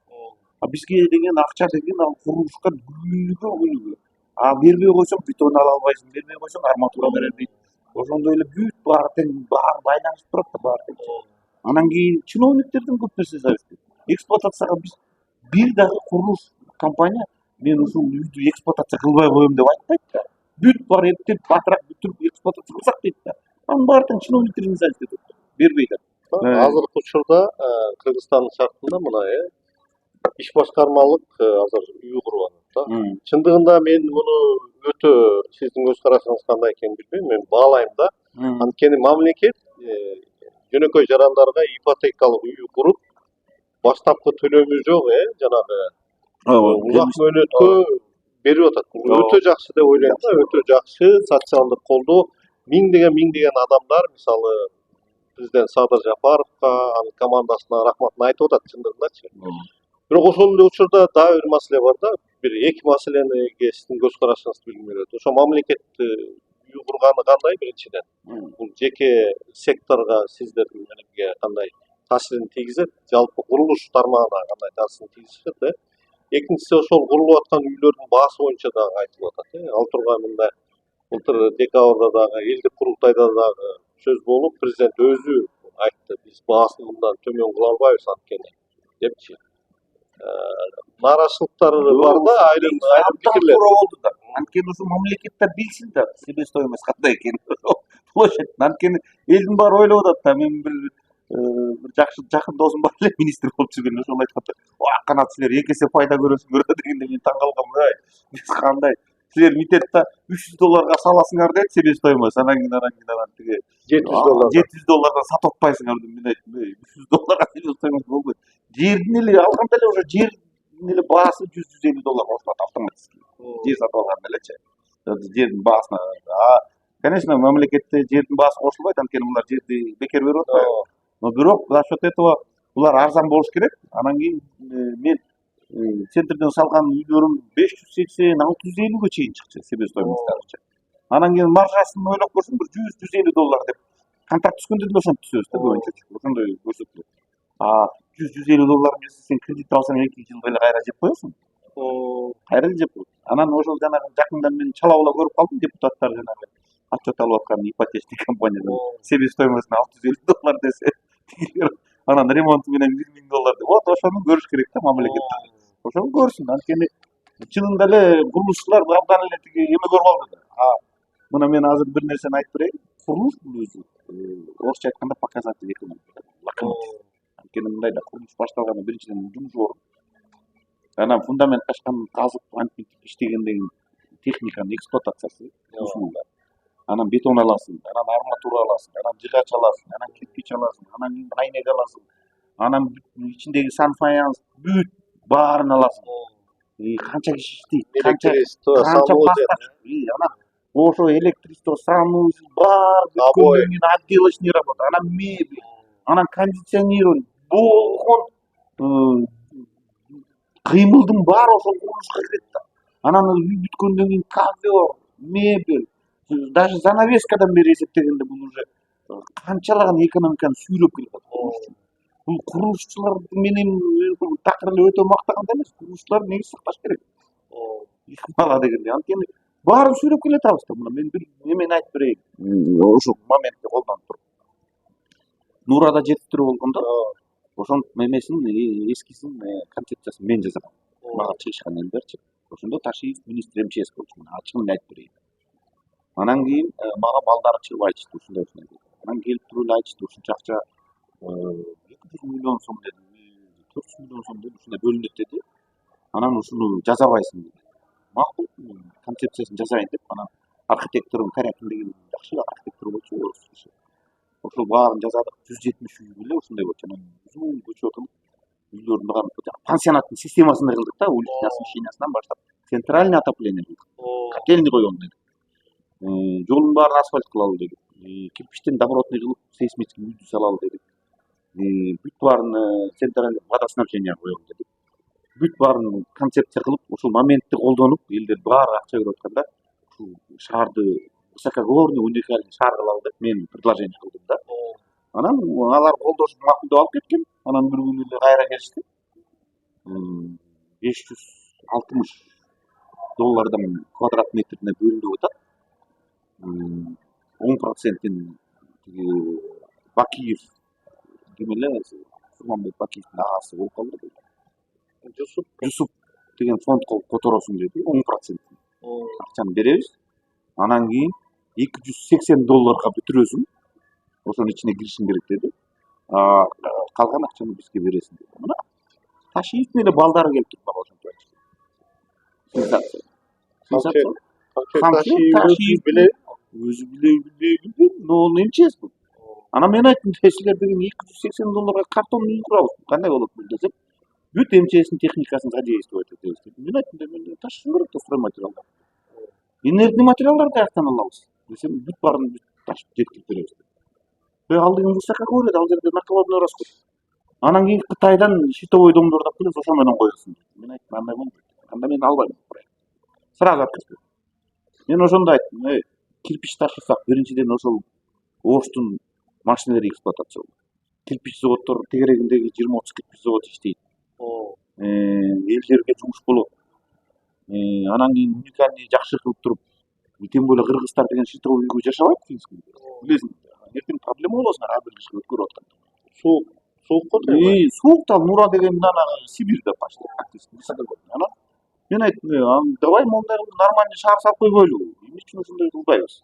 А бизге деген акча деген ал курулушка күнүгө. А бербей койсоң бетон ала албайсың, бербей койсоң арматура берилбейт. Ошондой эле бүт баары тең, баары байланышып турат да, баары тең. Анан кийин чиновниктердин көп нерсеси зависит. Эксплуатацияга биз бир дагы курулуш компания мен ушул үйдү эксплуатация кылбай коем деп айтпайт да. Бүт баары эптеп батыраак бүтүрүп эксплуатация кылсак дейт да. Анын баары тең чиновниктердин зависит этет. Бербейт. Азыркы учурда Кыргызстандын шартында мына иш башкармалык азыр үй куруп атат да. Чындыгында мен муну өтө, сиздин көз карашыңыз кандай экенин билбейм, мен баалайм да. Анткени мамлекет жөнөкөй жарандарга ипотекалык үй куруп, баштапкы төлөмү жок, жанагы узак мөөнөткө берип атат. Бул өтө жакшы деп ойлойм да, өтө жакшы социалдык колдоо. Миңдеген адамдар, мисалы, президент Садыр Жапаровго, анын командасына рахматын айтып атат чындыгындачы. Бирок ошол эле учурда дагы бир маселе бар да, бир эки маселениге сиздин көз карашыңызды билгим келет. Ошо мамлекет үй курганы кандай биринчиден? Бул жеке секторго сиздердин мененге кандай таасирин тийгизет? Жалпы курулуш тармагына кандай таасирин тийгизет? Экинчиси, ошол курулуп аткан үйлөрдүн баасы боюнча дагы айтылып атат. Ал турганда былтыр декабрда дагы элдик курултайда дагы сөз болуп, президент өзү айтты, биз баасын мындан төмөн кыла албайбыз анткени депчи. Нааразычылыктар бар да, айрым пикирлер. Туура болду да. Анткени ушу мамлекеттер билсин да, себестоимость кандай экенин. Анткени элдин баары ойлоп атат да, мен бир жакын досум бар эле, министр болуп жүргөн, ошол айткан да, канат силер эки эсе пайда көрөсүңөр дегенде мен таң калгам. Биз кандай? Силер митет да $300 саласыңар дейт себестоимость, анан тиги $700 сатып атпайсыңар деп мен айттым. $300 себестоимость болбойт. Жердин эле алганда эле уже жердин эле баасы $100-150 кошулат автоматически. Жер сатып алганда элечи. Жердин баасына. Конечно, мамлекетте жердин баасы кошулбайт, анткени булар жерди бекер берип атпайбы. Но бирок за счет этого булар арзан болуш керек. Анан кийин мен центрден салган үйлөрүм 580-650 чейин чыкчу себестоимостторучу. Анан кийин маржасын ойлоп көрсөң бир $100-150 деп контракт түзгөндө деле ошентип түзөбүз да көбүнчө. Ошондой көрсөтүлөт. $100-150 менен сен кредит алсаң 2 жылга эле кайра жеп коесуң. Кайра жеп коесуң. Анан ошол жанагы жакында мен чала-була көрүп калдым, депутаттар жанагы отчет алып аткан ипотечный компаниядан себестоимостуна $650 десе, анан ремонту менен $1,000 деп. Вот ошону көрүш керек да мамлекеттер. Ошону көрсүн, анткени чынында эле курулушчулар абдан эле тиги эме көрүп алды да. Мына мен азыр бир нерсени айтып берейин. Курулуш бул өзү орусча айтканда показатель экономики. Анткени мындай да курулуш башталганда биринчиден жумуш оор. Анан фундамент качкан, казып, антип иштегенден кийин техниканын эксплуатациясы ушунда. Анан бетон аласың, анан арматура аласың, анан жыгач аласың, анан кирпич аласың, анан кийин айнек аласың, анан ичиндеги санфаянс бүт баарын аласың. Канча киши иштейт, канча паста, анан ошо электричество, санузел баары бүткөндөн кийин отделочный работа, анан мебель, анан кондиционирование болгон кыймылдын баары ошол курулушка кирет да. Анан үй бүткөндөн кийин ковер, мебель, даже занавескадан бери эсептегенде бул уже канчалаган экономиканы сүйрөп келет. Бул курулушчулар менен такыр эле өтө мактаганда эмес, курулушчулар негизи сакташ керек. бала дегенде анткени баарын сүйлөп келатабыз да. Мына мен бир немени айтып берейин. Ошол моментте колдонуп туруп. Нурада жетиштирүү болгондо ошонун немесин эскисин концепциясын мен жасагам. Мага чыгышкан элдерчи. Ошондо Ташиев министр МЧС болчу. Мына ачыгын эле айтып берейин. Анан кийин мага балдары чыгып айтышты ушундай ушундай деп. Анан келип туруп эле айтышты ушунча акча 200 миллион сом деди, 400 миллион сом деди, ушундай бөлүнөт деди. Анан ушуну жасабайсың деди. Макул, концепциясын жасайын деп, анан архитектордун Карякин деген жакшы архитектор болчу, орус киши. Ошол баарын жасадык, 170 үй беле ушундай болчу. Анан uzun көчө кылып, үйлөрдүн баарын пансионаттын системасын кылдык да, уличный шинасынан баштап центральный отопление кылдык. Котельный коелу дедик. Жолдун баарын асфальт кылалы дедик. Кирпичтен добротный кылып, сейсмический үйдү салалы дедик. Бүт баарын центральный водоснабжение коелу дедик. Бүт баарын концепция кылып, ошол моментти колдонуп, элдер баары акча берип атканда, ушул шаарды высокогорный уникальный шаар кылалы деп мен предложение кылдым да. Анан алар колдошуп макулдап алып кеткен. Анан бир күнү эле кайра келишти. $560 квадрат метрине бөлүнүп атат. 10%ин тиги Бакиев ким эле Сурманбек Бакиевдин агасы болуп калды. Жусуп деген фонд которосун деди, 10%. Акчаны беребиз. Анан кийин $280 бүтүрөсүң. Ошонун ичине киришиң керек деди. Калган акчаны бизге бересиң деди. Мына Ташиев менен балдары келип туруп мага ошентип айтышты. Ташиев өзү биле, но он МЧС бул. Анан мен айттым, силер деген $280 картон үй курабыз. Кандай болот бул десем, бүт МЧСтин техникасын задействовать этебиз деп. Мен айттым, мен ташыш керек да стройматериалдар. Инертный материалдарды каяктан алабыз десем, бүт баарын ташып жеткирип беребиз деп. Ал деген высокогорье, ал жерде накладной расход. Анан кийин Кытайдан щитовой домдорду алып келип, ошо менен коесуң. Мен айттым, андай болбойт. Анда мен албайм. Сразу открытый. Мен ошондо айттым, кирпич ташысак, биринчиден ошол Оштун машинелери эксплуатация болот. Кирпич заводдор тегерегиндеги 20-30 кирпич завод иштейт. Элдерге жумуш болот. Анан кийин уникальный жакшы кылып туруп, тем более кыргыздар деген щитовой үйгө жашабайт финский. Билесиң, эртең проблема болосуңар ар бир кишиге өткөрүп атканда. Суук го. Суук Нура деген Сибирьде почти практически высокогорный. Анан мен айттым, давай мондай нормальный шаар салып койбойлу. Эмне үчүн ошондой кылбайбыз?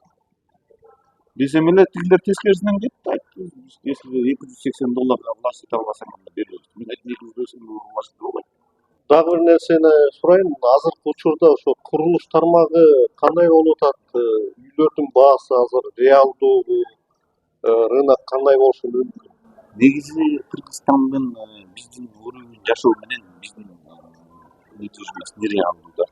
Десем эле тигилер тескерисинен кетти, айтты, если $280 власть ете албасаң анда бербейбиз. Мен айттым, $280 власть ете албайт. Дагы бир нерсени сурайын, азыркы учурда ошо курулуш тармагы кандай болуп атат? Үйлөрдүн баасы азыр реалдуу, рынок кандай болушу мүмкүн? Негизи Кыргызстандын биздин уровень жашоо менен биздин недвижимость нереалдуу да.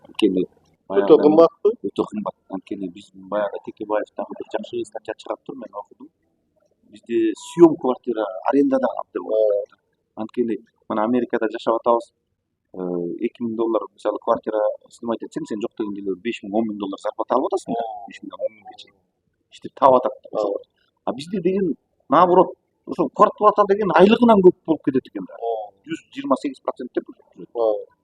Анткени Өтө кымбатпы? Өтө кымбат. Анткени биз баягы Текебаевдагы бир жакшы статья чыгаптыр, мен окудум. Бизде съем квартира арендада калды. Анткени мына Америкада жашап атабыз. $2000 мисалы квартира снимать этсең, сен жок дегенде $5000-10 зарплата алып атасың да. 5000-10 чейин. Иштеп таап атат. А бизде деген наоборот, ошо квартплата деген айлыгынан көп болуп кетет экен да. 128% деп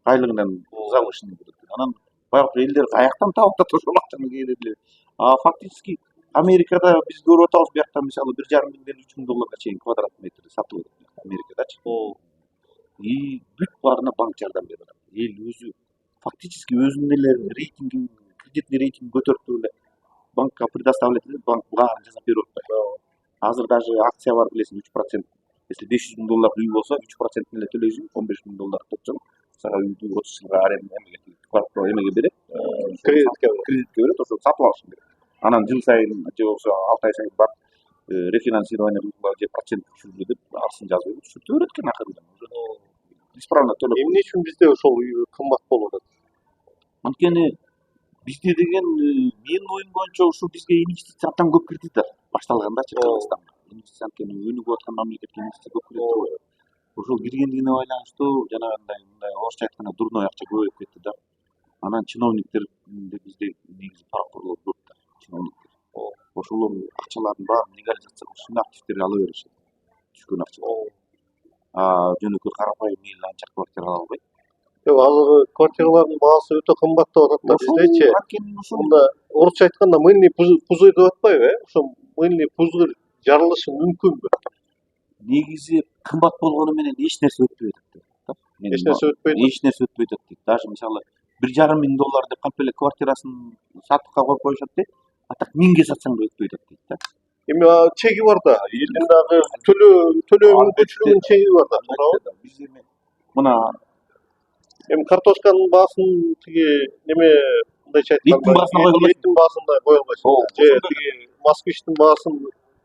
айлыгынан завышенный болот. Анан баягы элдер каяктан таап атат ошол акчаны келип. Фактически Америкада биз көрүп атабыз, биякта мисалы $1,500-ден $3,000 чейин квадрат метри сатылат Америкадачы. Бүт баарына банк жардам берип атат. Эл өзү фактически өзүнүн элерин рейтингин, кредитный рейтингин көтөрүп туруп эле банкка предоставлять этип, банк баарын жасап берип атат. Азыр даже акция бар билесиң, 3%. Если $500,000 үй болсо, 3% эле төлөйсүң, $15,000 топчон. Сага үйдү 30 жылга аренда эмеге берет. Кредитке берет, ошо сатып алышың керек. Анан жыл сайын же болбосо 6 ай сайын барып рефинансирование кылгыла же процент түшүрүлү деп арызын жазып берип, сүртө берет экен акырында. Исправно төлөп. Эмне үчүн бизде ошол үй кымбат болуп атат? Анткени бизде деген менин оюм боюнча ушу бизге инвестиция абдан көп кирди да, башталгандачы Кыргызстанга. Инвестиция анткени өнүгүп аткан мамлекетке инвестиция көп кирет го. Ошол киргендигине байланыштуу жанагындай мындай орусча айтканда дурной акча көбөйүп кетти да. Анан чиновниктер бизде негизи прокурорлор көп да, чиновниктер. Ошолор акчалардын баарын легализация кылышып, активтерди ала беришет. Түшкөн акча. Жөнөкөй карапайым эл анча квартира ала албайт. Азыр квартиралардын баасы өтө кымбаттап атат да биздечи. анткени ушул Мында орусча айтканда мыльный пузырь деп атпайбы, ошо мыльный пузырь жарылышы мүмкүнбү? негизи кымбат болгону менен эч нерсе өтпөй атат да. Эч нерсе өтпөй атат. Эч нерсе өтпөй атат дейт. Даже мисалы $1,5 миң деп кантип эле квартирасын сатыкка коюп коюшат дейт. А так 1000ге сатсаң да өтпөй атат дейт да. Эми чеги бар да. Элдин дагы төлөө мүмкүнчүлүгүнүн чеги бар да, туурабы? Биз эми мына Эми картошканын баасын тиги неме мындайча айтканда Эттин баасына кое албайсың. эттин баасында кое албайсың. Ооба, Же ошондой. тиги Москвичтин баасын,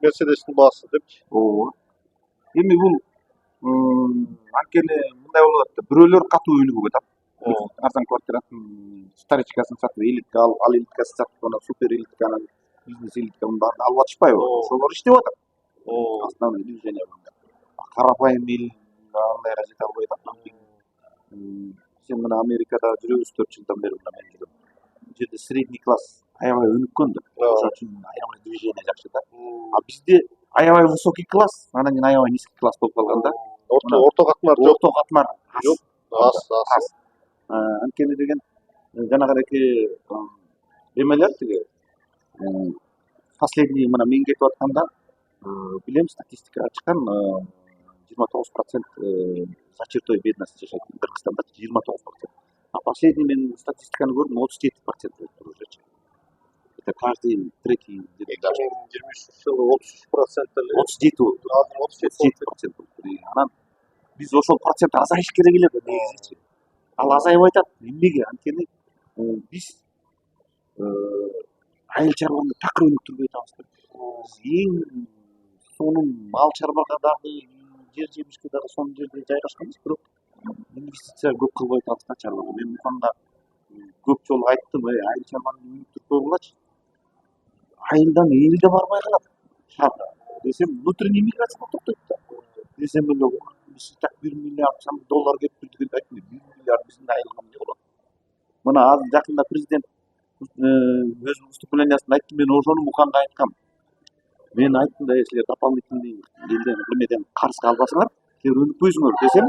Мерседестин баасы депчи. Ооба. Эми бул анткени мындай болуп атат да. Бирөөлөр катуу өнүгүп атат. Арзан квартирасын вторичкасын сатып, элитка ал элиткасын сатып, ана супер элитканын, бизнес элитканын баарын алып атышпайбы? Ошолор иштеп атат. Основной движение мында. Карапайым эл андайга жете албай атат. Сен мына Америкада жүрөбүз 4 жылдан бери мына мен жүрөм. Бул жерде средний класс аябай өнүккөн да. Ошон үчүн аябай движение жакшы да. А бизде аябай высокий класс, анан кийин аябай низкий класс болуп калган да. Орто катмар жок. Орто катмар Жок. Аз. Анткени деген жанагыдеки эмелер тиги последний мына мен кетип атканда билем статистикага чыккан 29% за чертой бедности жашайт. Кыргызстанда 29%. А последний мен статистиканы көрдүм 37% болуптур ужечи. Это каждый третий деди даже. 2023 жылы 33% эле. 37 болуптур. Азыр 37%. 37% болуптур. Анан биз ошол процент азайыш керек эле да негизичи. Ал азайып атат. Эмнеге? Анткени биз айыл чарбаны такыр өнүктүрбөй атабыз да. Эң сонун мал чарбага дагы, жер жемишке дагы сонун жерде жайгашканбыз, бирок инвестиция көп кылбай атабыз да чарбага. Мен Муканга көп жолу айттым, айыл чарбаны өнүктүрүп койгулачы. Айылдан элге барбай калат. Шаарда. Десем внутренний миграция токтойт да. Десем эле биз так $1 миллиард доллар кетти дегенди айттым. 1 миллиард биздин айылга эмне болот? Мына азыр жакында президент өз выступлениясында айтты, мен ошону Муканга айткам. Мен айттым да, силер дополнительный элден эмеден карызга албасаңар, силер өнүкпөйсүңөр десем,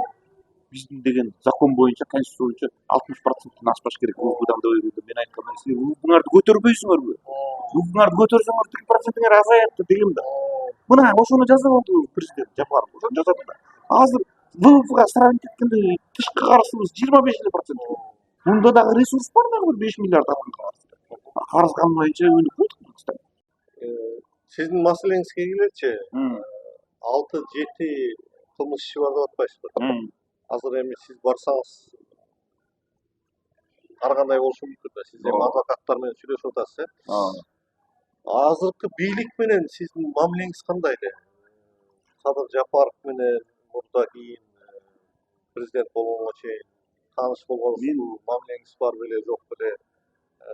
биздин деген закон боюнча, конституция боюнча 60%-тан ашпаш керек УФБдан деп мен айткам, силер УФБңарды көтөрбөйсүңөрбү? УФБңарды көтөрсөңөр 3%-ңер азаят дегем да. Мына ошону жазып алды президент Жапаров. Ошону жазат да. Азыр ВВПга сравнить эткенде тышкы карызыбыз 25%. Мында дагы ресурс бар дагы 5 миллиард алган карыз. Карыз калмайынча өнүкпөйт Кыргызстан. Сиздин маселеңизге келеличи. 6-7 кылмыш иши бар деп атпайсызбы? Азыр эми сиз барсаңыз ар кандай болушу мүмкүн да. Сиз эми адвокаттар менен сүйлөшүп атасыз, Азыркы бийлик менен сиздин мамилеңиз кандай эле? Садыр Жапаров менен мурда кийин президент болгонго чейин тааныш болгонсузбу? Мамилеңиз бар беле, жок беле?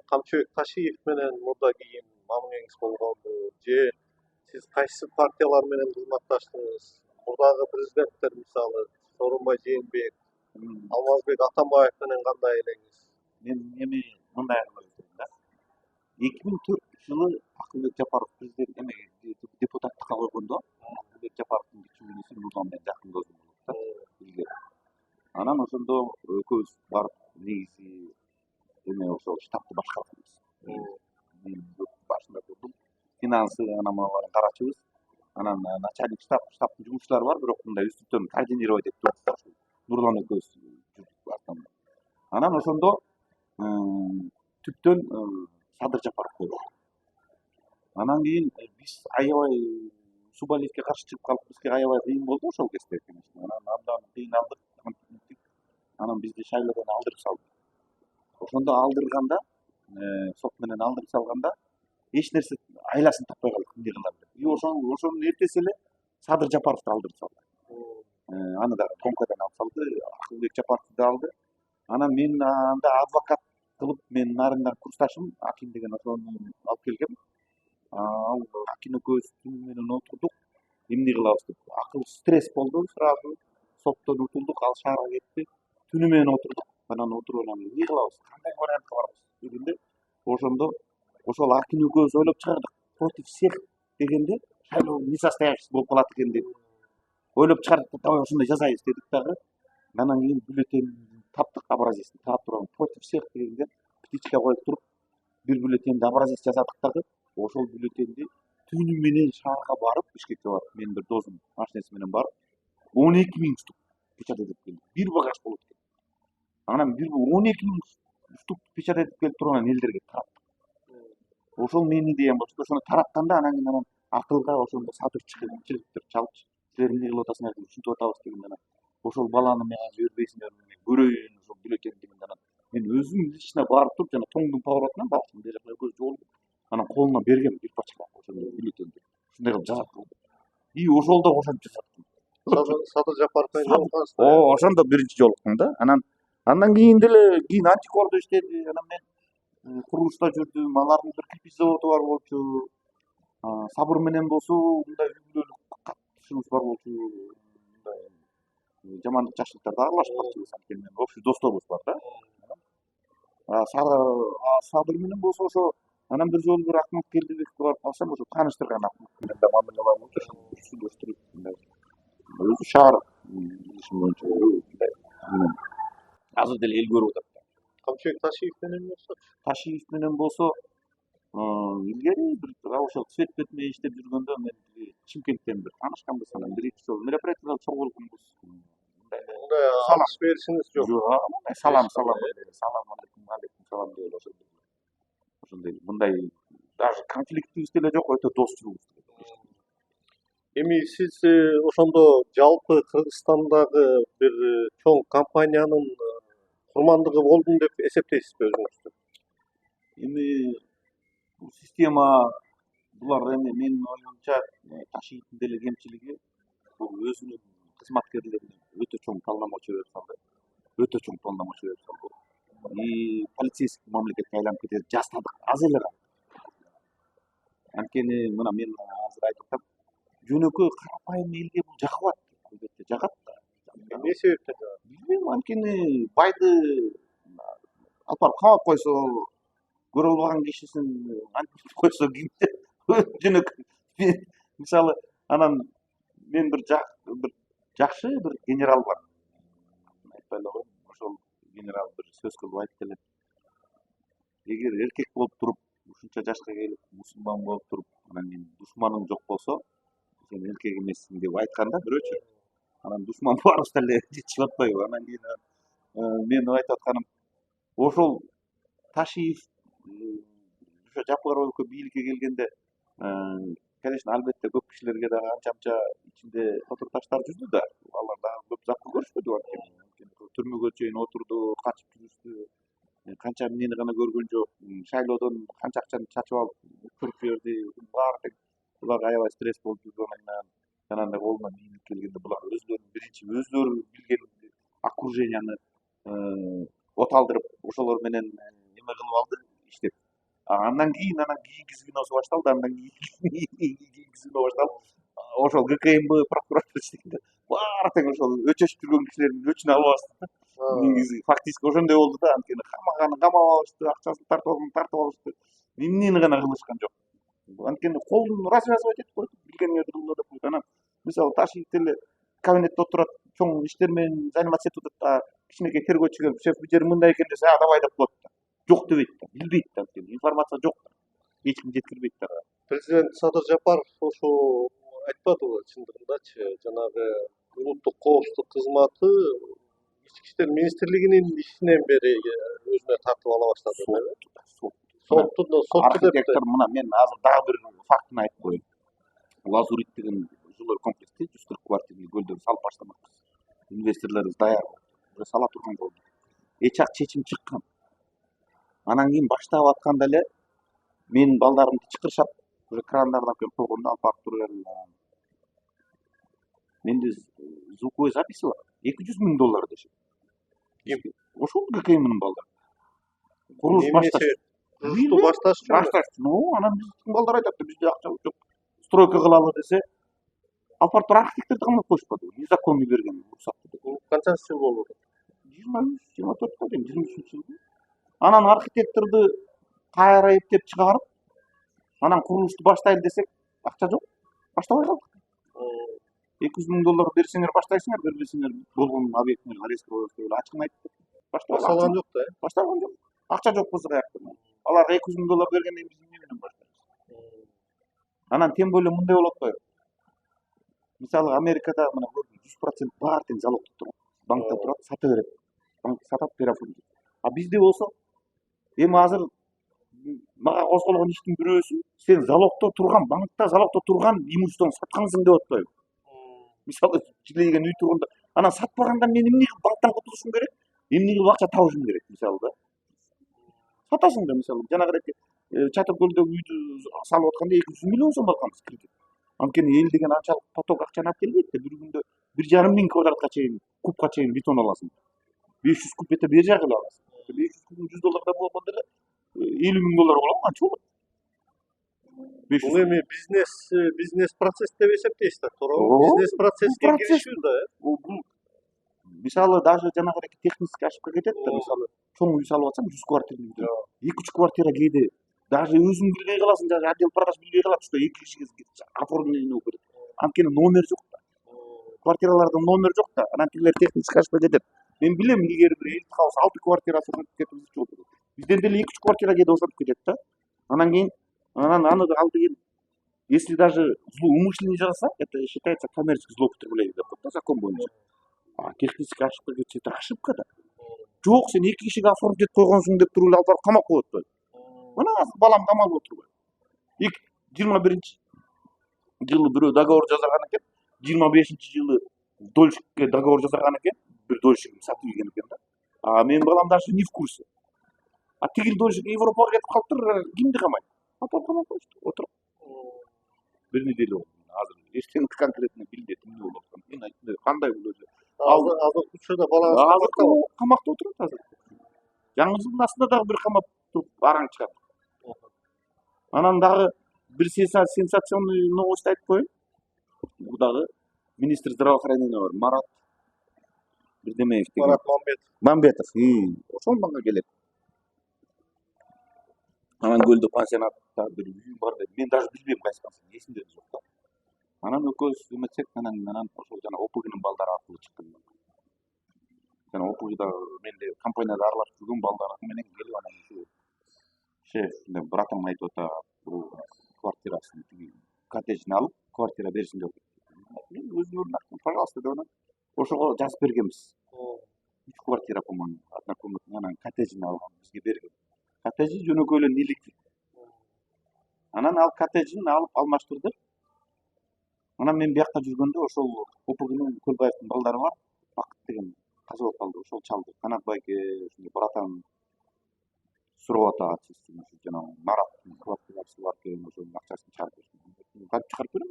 Камчыбек Ташиев менен мурда кийин мамилеңиз болгонбу? Же сиз кайсы партиялар менен кызматташтыңыз? Мурдагы президенттер мисалы Сооронбай Жээнбеков, Алмазбек Атамбаев менен кандай элеңиз? Мен эми мындай айтайын да. 2004 жылы Акылбек Жапаров президент депутаттыкка койгондо, Акылбек Жапаровдун кичүүнүсү Нурлан менен жакын досум болуп да. Анан ошондо экөөбүз барып негизи эме ошол штабты башкарганбыз. Мен башында турдум. Финансы анан мына карачыбыз. Анан начальник штабтын жумушчулары бар, бирок мындай үстүнөн координировать этип турдук да. Нурлан экөөбүз жүрдүк артынан. Анан ошондо түптөн Садыр Жапаров койгон. Анан кийин биз аябай Субалиевке каршы чыгып калып, бизге аябай кыйын болду ошол кезде, конечно. Анан абдан кыйналдык. Анан бизди шайлоодон алдырып салды. Ошондо алдырганда, сот менен алдырып салганда, эч нерсе айласын таппай калдык, эмне кылалы деп. И ошонун эртеси эле Садыр Жапаровду алдырып салды. Аны да комкадан алып салды, Акылбек Жапаровду да алды. Анан мен анда адвокат кылып, менин нарындан курсташым Акин деген ошону алып келгем. Ал Акин экөөбүз түнү менен отурдук, эмне кылабыз деп. Акыл стресс болду сразу, соттон утулдук, ал шаарга кетти. Түнү менен отурдук, анан отуруп анан эмне кылабыз, кандай вариантка барабыз дегенде, ошондо ошол Акин экөөбүз ойлоп чыгардык. Против всех дегенде, шайлоо несостоявшийся болуп калат экен деп ойлоп чыгардык. Давай ошондой жазайбыз дедик дагы. Анан кийин бюллетень таптык образецин таап турган против всех дегенде птичка коюп туруп бир бюллетенди образец жасадык дагы ошол бюллетенди түнү менен шаарга барып Бишкекке барып менин бир досум машинеси менен барып 12.000 штук печать этип келди. Бир багаж болот экен. Анан 12.000 штук печать этип келип турган элдерге тараттык. Ошол менин идеям болчу. Ошону таратканда анан кийин анан акылга ошондо сатып чыгыптыр чалчы. Силер эмне кылып атасыңар деп ушинтип атабыз дегенде анан ошол баланы мага жибербейсиңерби мен көрөйүн ошол бюллетенди дегенде анан мен өзүм лично барып туруп жана тоңдун поворотунан балким бери жака көз жолугуп анан колуна бергем бир пачка ошол бюллетенди. Ушундай кылып жазаттым. И ошол да ошентип жасаттым. Садыр Жапаров менен жолугасыздар. Ошондо биринчи жолуктум да. Андан кийин деле кийин антикордо иштеди. Анан мен курулушта жүрдүм. Алардын бир кирпич заводу бар болчу. Сабыр менен болсо мындай үй-бүлөлүк катышыбыз бар болчу. Мындай жамандык жакшылыктарда аралашып калчубуз анткени менен общий досторубуз бар да. Сабыр менен болсо ошо анан бир жолу бир Акмак Келдибековке барып калсам ошо тааныштырган Акмак менен да мамиле болчу. Сүйлөштүрүп мындай өзү шаар ишин боюнча мындай азыр деле эл көрүп атат. Камчыбек Ташиев менен болсочу. Ташиев менен болсо илгери бир ошол цвет бетме иштеп жүргөндө мен Чымкенттен бир таанышканбыз анан бир эки жолу мероприятияда чогулгунбуз. Мындай алыш беришиңиз жок. Салам алейкум салам деп ошондой мындай даже конфликтибиз деле жок, өтө досчулбуз. Эми сиз ошондо жалпы Кыргызстандагы бир чоң компаниянын курмандыгы болдум деп эсептейсизби өзүңүздү? Эми бул система булар эми менин оюмча Ташиевдин деле кемчилиги бул өзүнүн кызматкерлерине өтө чоң полномочия берип салды. И полицейский мамлекетке айланып кетет жастадык аз эле калды. Анткени мына мен азыр айтып атам, жөнөкөй карапайым элге бул жакпат. Албетте жагат да. Эмне себептен жагат? Билбейм, анткени байды алып барып камап койсо, көрө албаган кишисин антип койсо кимде жөнөкөй. Мисалы, анан мен бир жакшы бир генерал бар. Айтпай эле коеюн, ошол генерал бир сөз кылып айтты эле. Эгер эркек болуп туруп, ушунча жашка келип, мусулман болуп туруп, анан кийин душманың жок болсо, сен эркек эмессиң деп айтканда бирөөчү. Анан душман баарыбыз деле жетишип атпайбы? Анан кийин мен айтып атканым, ошол Ташиев ошо Жапар өлкө бийликке келгенде, конечно, албетте көп кишилерге дагы анча ичинде котур таштар жүрдү да. Алар дагы көп запкы көрүшпөдү анткени. Түрмөгө чейин отурду, качып жүрүштү. Канча мени гана көргөн жок. Шайлоодон канча акчаны чачып алып көрүп жиберди. Баары тең буларга аябай стресс болуп жүрдү. Анан жанагындай колунан ийгилик келгенде булар өзлөрү билген окруженияны оталдырып, ошолор менен эме кылып алды, иштеп. Андан кийинки звеносы башталды, ошол ГКМБ прокуратура иштегенде баары тең ошол өчөшүп жүргөн кишилердин өчүн алып алышты. Негизи фактически ошондой болду да, анткени камаганы камап алышты, акчасын тартып алышты. Эмнени гана кылышкан жок. Анткени колун развязывать этип койду, билгениңерди кылгыла деп койду. Анан мисалы Ташиев деле кабинетте отурат, чоң иштер менен заниматься этип атат да, кичинекей тергөөчү келип, шеф бул жери мындай экен десе, давай деп коет да. Жок дебейт да, билбейт да, анткени информация жок да. Эч ким жеткирбейт да. Президент Садыр Жапаров ошо айтпадыбы чындыгындачы, жанагы улуттук коопсуздук кызматы ички иштер министрлигинин ишинен бери өзүнө тартып ала баштады деп. Сотту архитектор мына мен азыр дагы бир фактыны айтып коеюн. Лазурит деген жилой комплексти 140 квартиралуу көлдөн салып баштамакпыз. Инвесторлорубуз даяр. Уже сала турган болду. Эч ак чечим чыккан. Анан кийин баштап атканда эле менин балдарымды чакырышат. Уже крандардан алып келип койгондо алып барып туруп эле. Менде звуковой записи бар. $200,000 дешет. Ошол ГКМнин балдары. Курулуш башташ. Башташ. Ну, анан биздин балдар айтат да, бизде акча жок. Стройка кылалы десе, алып барып архитекторду камап коюшпады. Незаконный берген уруксатты деп. Канчанчы жыл болду? 23-24 дейм, 23-жылы. Анан архитекторду кайра эптеп чыгарып, анан курулушту баштайлы десек, акча жок. Баштабай калдык. $200,000 берсеңер баштайсыңар, бербесеңер болгон объектиңерди арестке коебуз деп ачыгын айтты. Башталган жок да. Башталган жок. Акча жок болсо каяктан. Аларга $200.000 бергенден биз эмне менен баштайбыз? Анан тем более мындай болуп атпайбы? Мисалы Америкада мына 100% бар тең залогдо турат. Банкта турат, сата берет. Банк сатат, бери оформдойт. А бизде болсо эми азыр мага козголгон иштин бирөөсү сен залогдо турган, банкта залогдо турган имуществоңду саткансың деп атпайбы? Мисалы жилеген үй турганда анан сатпаганда мен эмне кылып банктан кутулушум керек? Эмне кылып акча табышым керек мисалы да? Сатасың да мисалы жанагыдек Чатыр көлдөгү үйдү салып атканда 200 миллион сом алганбыз кредит. Анткени эл деген анчалык поток акчаны алып келбейт да. Бир күндө 1,5 квадратка чейин, кубка чейин бетон аласың. 500 куб бете бер жагы эле аласың. 500 куб $100 болгондо эле $50.000 болот, канча болот? Бул эми бизнес процесс деп эсептейсиз да, туурабы? Ооба. Бизнес процесске Процесс. киришүү да. Бул мисалы даже жанагыдек технически ошибка кетет да. Мисалы чоң үй салып атсаң 100 квартиралык үй. 2-3 квартира кээде даже өзүң билбей каласың, даже отдел продаж билбей калат, что 2 кишиге оформление болуп кетет. Анткени номер жок да. Квартираларда номер жок да. Анан тигилер технически ошибка кетет. Мен билем, илгери бир элит хаус 6 квартира сатып кетип болду. Бизден деле 2-3 квартира кээде босотуп кетет да. Анан кийин аны ал деген если даже умышленно жасаса, это считается коммерческий злоупотребление деп коет да закон боюнча. А технически ошибка кетсе, это ошибка да. Жок, сен 2 кишиге оформить этип койгонсуң деп туруп эле алып барып камап коет атпайбы? Мына азыр балам камалып отурбайбы? 21-жылы бирөө договор жасаган экен, 25-жылы дольщикке договор жасаган экен, бир дольщигин сатып ийген экен да. А менин балам даже не в курсе. А тигил дольщик Европага кетип калыптыр, кимди камайт? Апарып камап коюшту, отуруп. Бир неделе болду. Азыр эчтене конкретно билбейт эмне болуп атканын. Мен айттым, кандай бул өзү? Азыр учурда балаңыз Камакта отурат азыр. Жаңы жылдын астында дагы бир камап туруп араң чыгат. Анан дагы бир сенсационный новость айтып коеюн. Бул дагы министр здравоохранения бар, Марат Бирдемеев деген. Марат Мамбетов. Ошол мага келет. Анан көлдө пансионатта бир үй бар деп. Мен даже билбейм кайсы пансион, эсимде жок да. Анан экөөбүз эметсек, анан ошол жана ОПГнын балдары аркылуу чыктым. Жана ОПГда менде компанияда аралашып жүргөн балдар менен келип анан ушу шеф, братым айтып атат, бул квартирасын, коттеджин алып, квартира берсин деп. Мен өзүмдүн актым, пожалуйста деп анан ошого жазып бергенбиз. 3 квартира, по-моему, однокомнатный, анан коттеджин алган, бизге берген. Коттеджи жөнөкөй эле нелик. Анан ал коттеджин алып алмаштырдык. Анан мен биякта жүргөндө ошол ОПГнын Көлбаевдин балдары бар, Бакыт деген каза болуп калды, ошол чалды. Канат байке, ушундай братан сурап атат, жанагы Мараттын квартирасы бар экен, ошонун акчасын чыгарып берсин. Кантип чыгарып берем?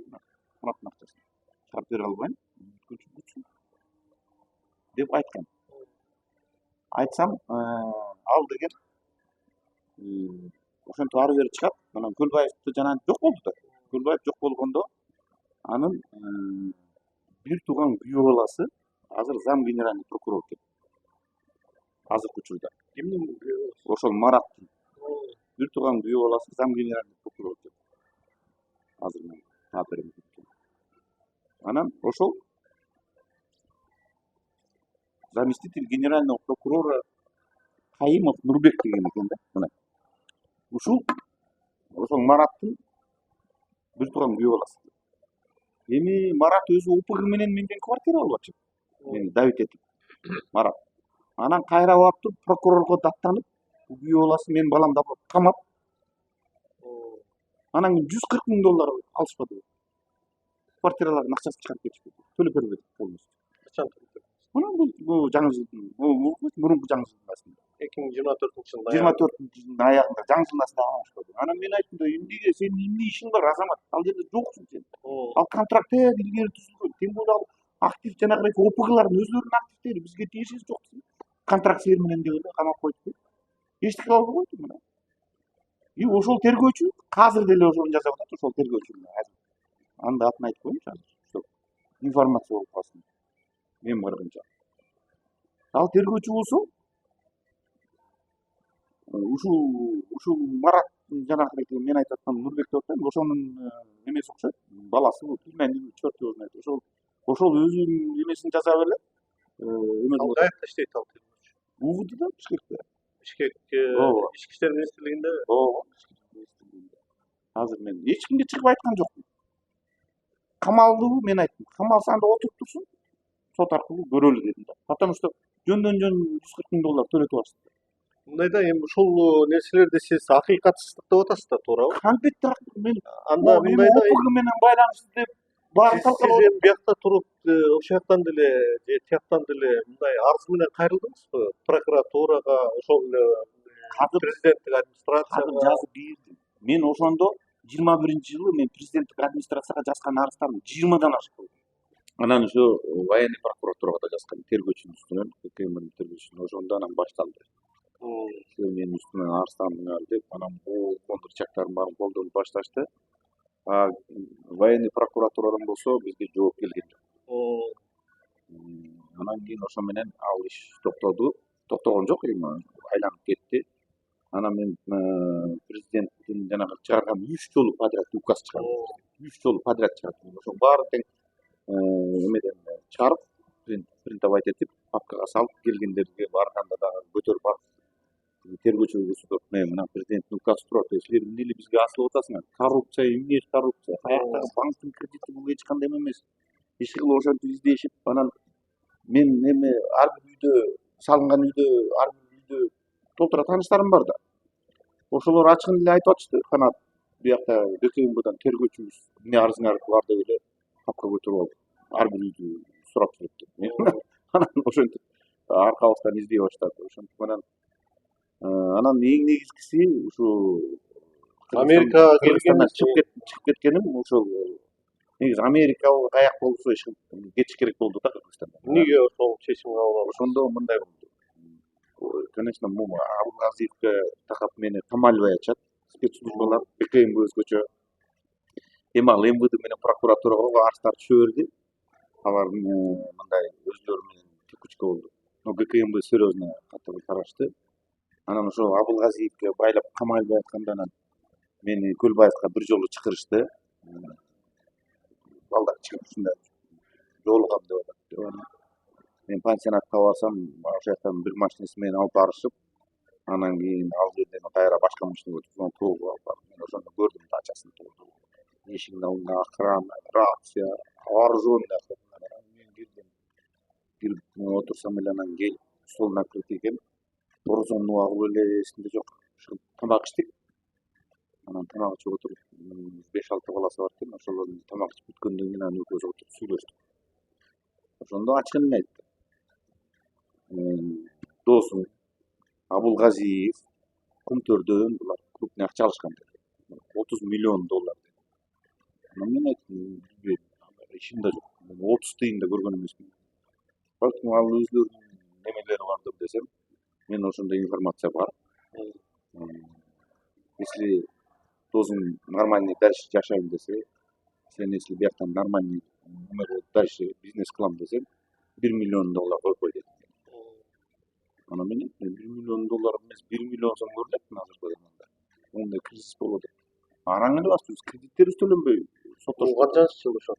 Мураттын акчасын чыгарып бере албайм, бүткүлчү деп айткан. Айтсам, ал деген ошентип ары бери чыгат. Анан Көлбаевди жана жок болду да. Көлбаев жок болгондо анын бир тууган күйөө баласы азыр зам генеральный прокурор экен. Азыркы учурда. Кимдин күйөө? Ошол Мараттын бир тууган күйөө баласы зам генеральный прокурор экен. Азыр мен таапырым кеткен. Анан ошол заместитель генерального прокурора Кайымов Нурбек деген экен да. Мына. Ушул ошол Мараттын бир тууган күйөө баласы. Эми Марат өзү ОПГ менен менден квартира алып атчы. Мени давить этип. Марат. Анан кайра барып туруп прокурорго даттанып, күйөө баласы менин баламды камап. Анан $140.000 алышпады. Квартиралардын акчасын чыгарып кетишти. Төлөп бербеди полностью. Качан төлөп бердиңиз? Мына бул жаңы жылдын, мурунку жаңы жылдын астында. 2024-жылдын 24-жылдын аягында, жаңы жылдын астында алышпады. Анан мен айттым да, эмнеге сенин эмне ишиң бар, Азамат? Ал жерде жоксуң сен. Ал контракттер илгери түзүлгөн. Тем более ал актив жанагы ОПГлардын өзлөрүнүн активдери бизге тиешеси жок. Контракт сер менен деп эле камап койду. Эчтеке албай койду мына. И ошол тергөөчү азыр деле ошону жасап атат, ошол тергөөчү азыр. Аны да атын айтып коеюнчу азыр. Чтоб информация болуп калсын. Мен барганча. Ал тергөөчү болсо ушул Марат жанагы мен айтып аткан Нурбек деп атпаймынбы, ошонун эмеси окшойт, баласы бул, племянниги, чёртый его знает. Ошол өзүнүн эмесин жасап эле ал каякта иштейт ал тергөөчү? УВДда Бишкекте. Бишкек Ооба. Ички иштер министрлигинде. Ооба. Азыр мен эч кимге чыгып айткан жокмун. Камалдыбы мен айттым. Камал санда отуруп турсун, сот аркылуу көрөлү дедим да. Потому что жөндөн жөн 140 000 доллар төлөтүп алышты. Мындайда эми ушул нерселерди сиз акыйкатсыздык деп атасыз да, туурабы? Албетте мен Анда эми мындайда ОПГ менен байланыштуу деп баарын сиз талкалап эми биякта туруп, ошол жактан деле же тияктан деле мындай арыз менен кайрылдыңызбы? Прокуратурага, ошол эле Азыр президенттик азыр администрацияга? жазып бердим. Мен ошондо 21-жылы мен президенттик администрацияга жазган арыздарым 20дан ашык болду. Анан ошо военный прокуратурага да жазган, тергөөчүнүн үстүнөн, КМНин тергөөчүсүнөн ошондо анан башталды. Сен менин үстүмөн арыздандыңар деп, анан бул контрчактардын баарын колдонуп башташты. А военный прокуратурадан болсо бизге жооп келген жок. Анан кийин ошо менен ал иш токтоду. Токтогон жок эми айланып кетти. Анан мен президенттин жанагы чыгарган 3 жолу подряд указ чыгардым. 3 жолу подряд чыгардым. Ошо баарын тең эмеден чыгарып, принтовать этип, папкага салып, келгендерге барганда дагы көтөрүп барып, тергөөчүгө көрсөтүп, мына президенттин указы турат, силер эмне эле бизге асылып атасыңар? Коррупция, эмне коррупция? Каяктагы банктын кредити бул эч кандай эме эмес. Иш кылып ошентип издешип, анан мен эме ар бир үйдө салынган үйдө, ар бир үйдө толтура тааныштарым бар да. Ошолор ачыгын эле айтып атышты. Канат биякта ДКМБдан тергөөчүбүз эмне арызыңар бар деп эле папка көтөрүп алып, ар бир үйдү сурап жүрөт деп. Анан ошентип аркабыздан издей баштады. Ошентип анан эң негизгиси ушу Америка Кыргызстандан келген чыгып кеткеним ошол негизи Америка каяк болсо кетиш керек болду да Кыргызстандан. эмнеге ошол чечим кабыл алды? Ошондо мындай болду. Конечно, Абылгазиевке такап мени камалбай атышат спецслужбалар, БКМБ өзгөчө. Эми ал МВД менен прокуратурага арыздар түшө берди. Алар мындай өзлөрү менен текучка болду. Но ГКМБ серьезно катуу карашты. Анан ошо Абылгазиевке байлап камалбай атканда анан мени Көлбаевка бир жолу чакырышты. Балдар чыгып жолугам деп атат. Мен пансионатка барсам, ошол жактан бир машинеси менен алып барышып, анан кийин ал жерден кайра башка машинеге өтүп, туугуп алып барып, мен ошондо көрдүм дачасын туугу. Эшигин алдына охрана, рация, вооруженный охрана. Мен кирдим. Кирип отурсам эле анан келип стол накрыт экен. Борозонду агып эле эсимде жок. Тамак ичтик. Анан тамак ичип отуруп, 5-6 баласы бар экен. Ошолордун тамак ичип бүткөндөн кийин анан экөөбүз отуруп сүйлөштүк. Ошондо ачыгын эле айттым. Досум Абылгазиев Кумтөрдөн булар крупный акча алышкан деп. 30 миллион доллар деп. Анан мен айттым, ишимде жок. 30 тыйын да көргөн эмесмин. Балким ал өзлөрүнүн немелери бардыр десем, мен ошондой информация бар. Если досуң нормальный дальше жашайм десе, сен если бияктан нормальный дальше бизнес кылам десең, 1 миллион доллар койбой дедим. Анан мен 1 миллион доллар эмес, 1 миллион сом көрүлөтмүн азыркы заманда. Ондай кризис болот. Араң эле басты, кредиттерибиз төленбөй соттошуп. Канчанчы жыл ошо?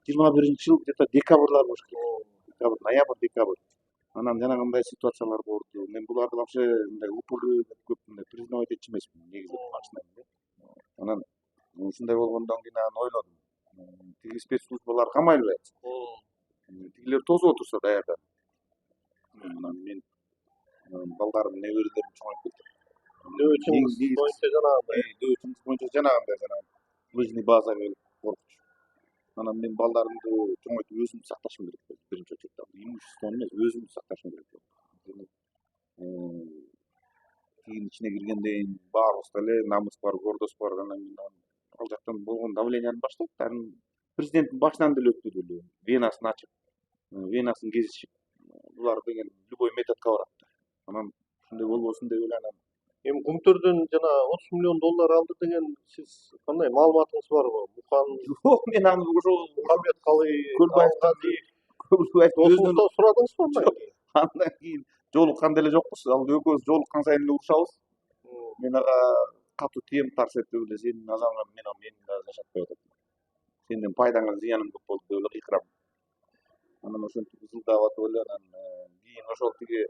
21-жыл где-то декабрлар болуш керек. Декабрь, ноябрь, декабрь. Анан жана кандай ситуациялар болду. Мен буларды вообще мындай УПГ деп көп мындай признавать этчү эмесмин негизи башынан. Анан ушундай болгондон кийин анан ойлодум. Тиги спецслужбалар камайлбайт. Тигилер тосуп отурса даярдан. Анан мен балдарым, неберелерим чоңоюп кетти. Нөөчүңүз боюнча жанагындай. Нөөчүңүз боюнча жанагындай лыжный база келип коркуч. Анан мен балдарымды чоңойтуп өзүмдү сакташым керек болду. Биринчи очередде имуществону эмес, өзүмдү сакташым керек болду. Тигинин ичине киргенден кийин баарыбызда эле намыс бар, гордость бар. Анан ал жактан болгон давленияны баштап, анан президенттин башынан деле өтпөдү эле. Венасын ачып, венасын кезишип, булар деген любой методко барат. Анан ушундай болбосун деп эле анан Эми Кумтөрдөн жана 30 миллион доллар алды деген сиз кандай маалыматыңыз барбы? Мукан жок, мен аны ошол Мухаммед Калый Көлбаев досуңуздан сурадыңызбы андан кийин? андан кийин жолуккан деле жокпуз. Ал экөөбүз жолуккан сайын эле урушабыз. Мен ага катуу тием тарс этип эле сенин азаңа мен жашатпай атат. Сенден пайдаңа зыяның көп болду деп эле кыйкырам. Анан ошентип ызылдап атып эле анан кийин ошол тиги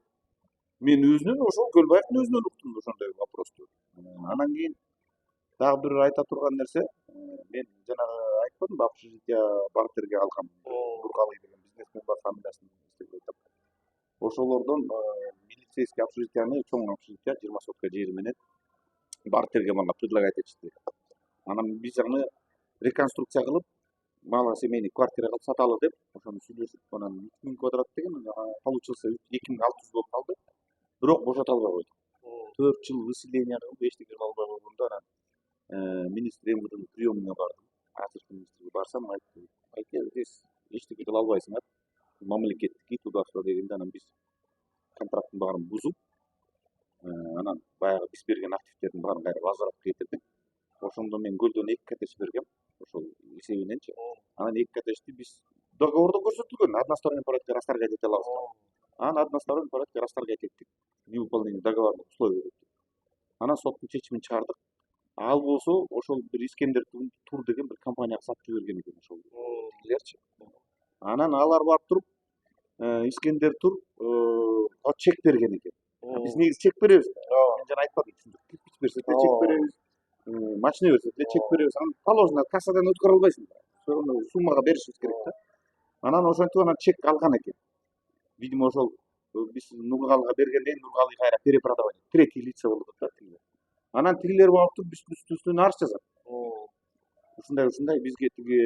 Мен өзүнөн ошол Көлбаевдин өзүнөн уктум ошондой вопросту. Анан кийин дагы бир айта турган нерсе, мен жанагы айтпадымбы общежитие бартерге алгам, Нургалый деген бизнесмен бар, фамилиясын эстебей атам. Ошолордон милицейский общежитияны, чоң общежитие 20 сотка жери менен бартерге мага предлагать этишти. Анан биз аны реконструкция кылып, мага семейный квартира кылып саталы деп, ошону сүйлөшүп, анан 3000 квадрат деген получился 2600 болуп калды. Бирок бошото албай койдук. 4 жыл выселение кылып, эчтеке кыла албай койгондо анан министр МВДнын приемуна бардым. Азыркы министрге барсам, айтты, айке, здесь эчтеке кыла албайсыңар. Мамлекеттики туда-сюда дегенде анан биз контракттын баарын бузуп, анан баягы биз берген активтердин баарын кайра возврат кетирдик. Ошондо мен көлдөн 2 коттедж бергем, ошол эсебиненчи. Анан 2 коттеджди биз договордо көрсөтүлгөн односторонний порядке расторгать эте алабыз. Анан односторонний порядке расторгать эттик. Невыполнение договорных условий деп. Анан соттун чечимин чыгардык. Ал болсо ошол бир Искендер Тур деген бир компанияга сатып жиберген экен ошол тигилерчи. Анан алар барып туруп Искендер Тур чек берген экен. Биз негизи чек беребиз. Мен жана айтпадым, кирпич берсе да чек беребиз. Машина берсе да чек беребиз. Анан положено кассадан өткөрө албайсың. Ошону суммага беришибиз керек да. Анан ошентип анан чек алган экен. Видимо ошол биз Нургалыга бергенден Нургалый кайра перепродавать, третий лица болуп атат да. Анан тигилер барып туруп биздин үстүбүздөн арыз жазат. Ушундай бизге тиги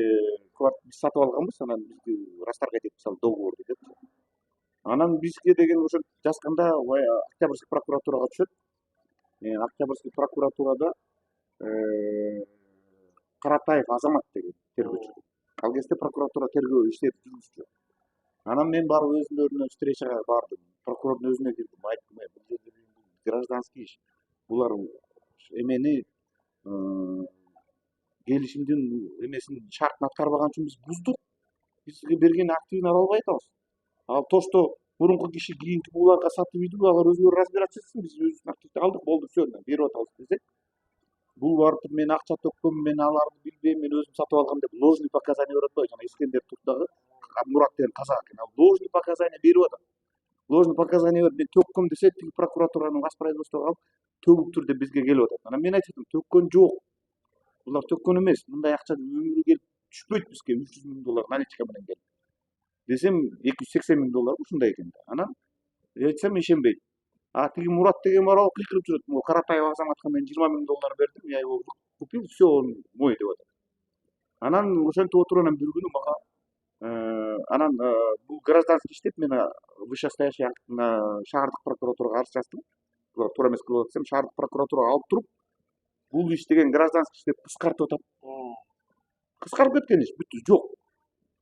биз сатып алганбыз, анан бизди расторгать этип салды договорду деп. Анан бизге деген ошо жазганда Октябрьский прокуратурага түшөт. Октябрьский прокуратурада Каратаев Азамат деген тергөөчү. Ал кезде прокуратура тергөө иштери жүргүзчү. Анан мен барып өзүлөрүнө встречага бардым. Прокурордун өзүнө кирдим. Айттым, бул жерде гражданский иш. Булар эмени келишимдин эмесин шартын аткарбаган үчүн биз буздук. Бизге берген активин ала албай атабыз. Ал то, что мурунку киши кийинки буларга сатып үйдү, алар өзүлөрү разбираться этсин, биз өзүбүздүн активди алдык, болду, все, берип атабыз десек. Бул барып мен акча төккөм, мен аларды билбейм, мен өзүм сатып алгам деп ложный показания берип атпайбы, жана Искендер Турдагы Мурат деген казак экен. Ал ложный показания берип атат. Ложный показания берип мен төккөм десе, тиги прокуратуранын воспроизводствого алып төгүп түрдө бизге келип атат. Анан мен айтып, төккөн жок. Булар төккөн эмес. Мындай акча өмүрү келип түшпөйт бизге $300,000 наличка менен келип. Десем $280,000 ушундай экен да. Анан айтсам ишенбейт. Тиги Мурат деген бар, ал кыйкырып жүрөт. Могу Каратаев Азаматка мен $20,000 бердим, я его купил, все, он мой деп атат. Анан ошентип отуруп анан бир күнү мага анан бул гражданский иш деп мен вышестоящий актына шаардык прокуратурага арыз жаздым. Туура эмес кылып атсам, шаардык прокуратурага алып туруп, бул иш деген гражданский иш деп кыскартып атат. Кыскарып кеткен иш, бүттү, жок.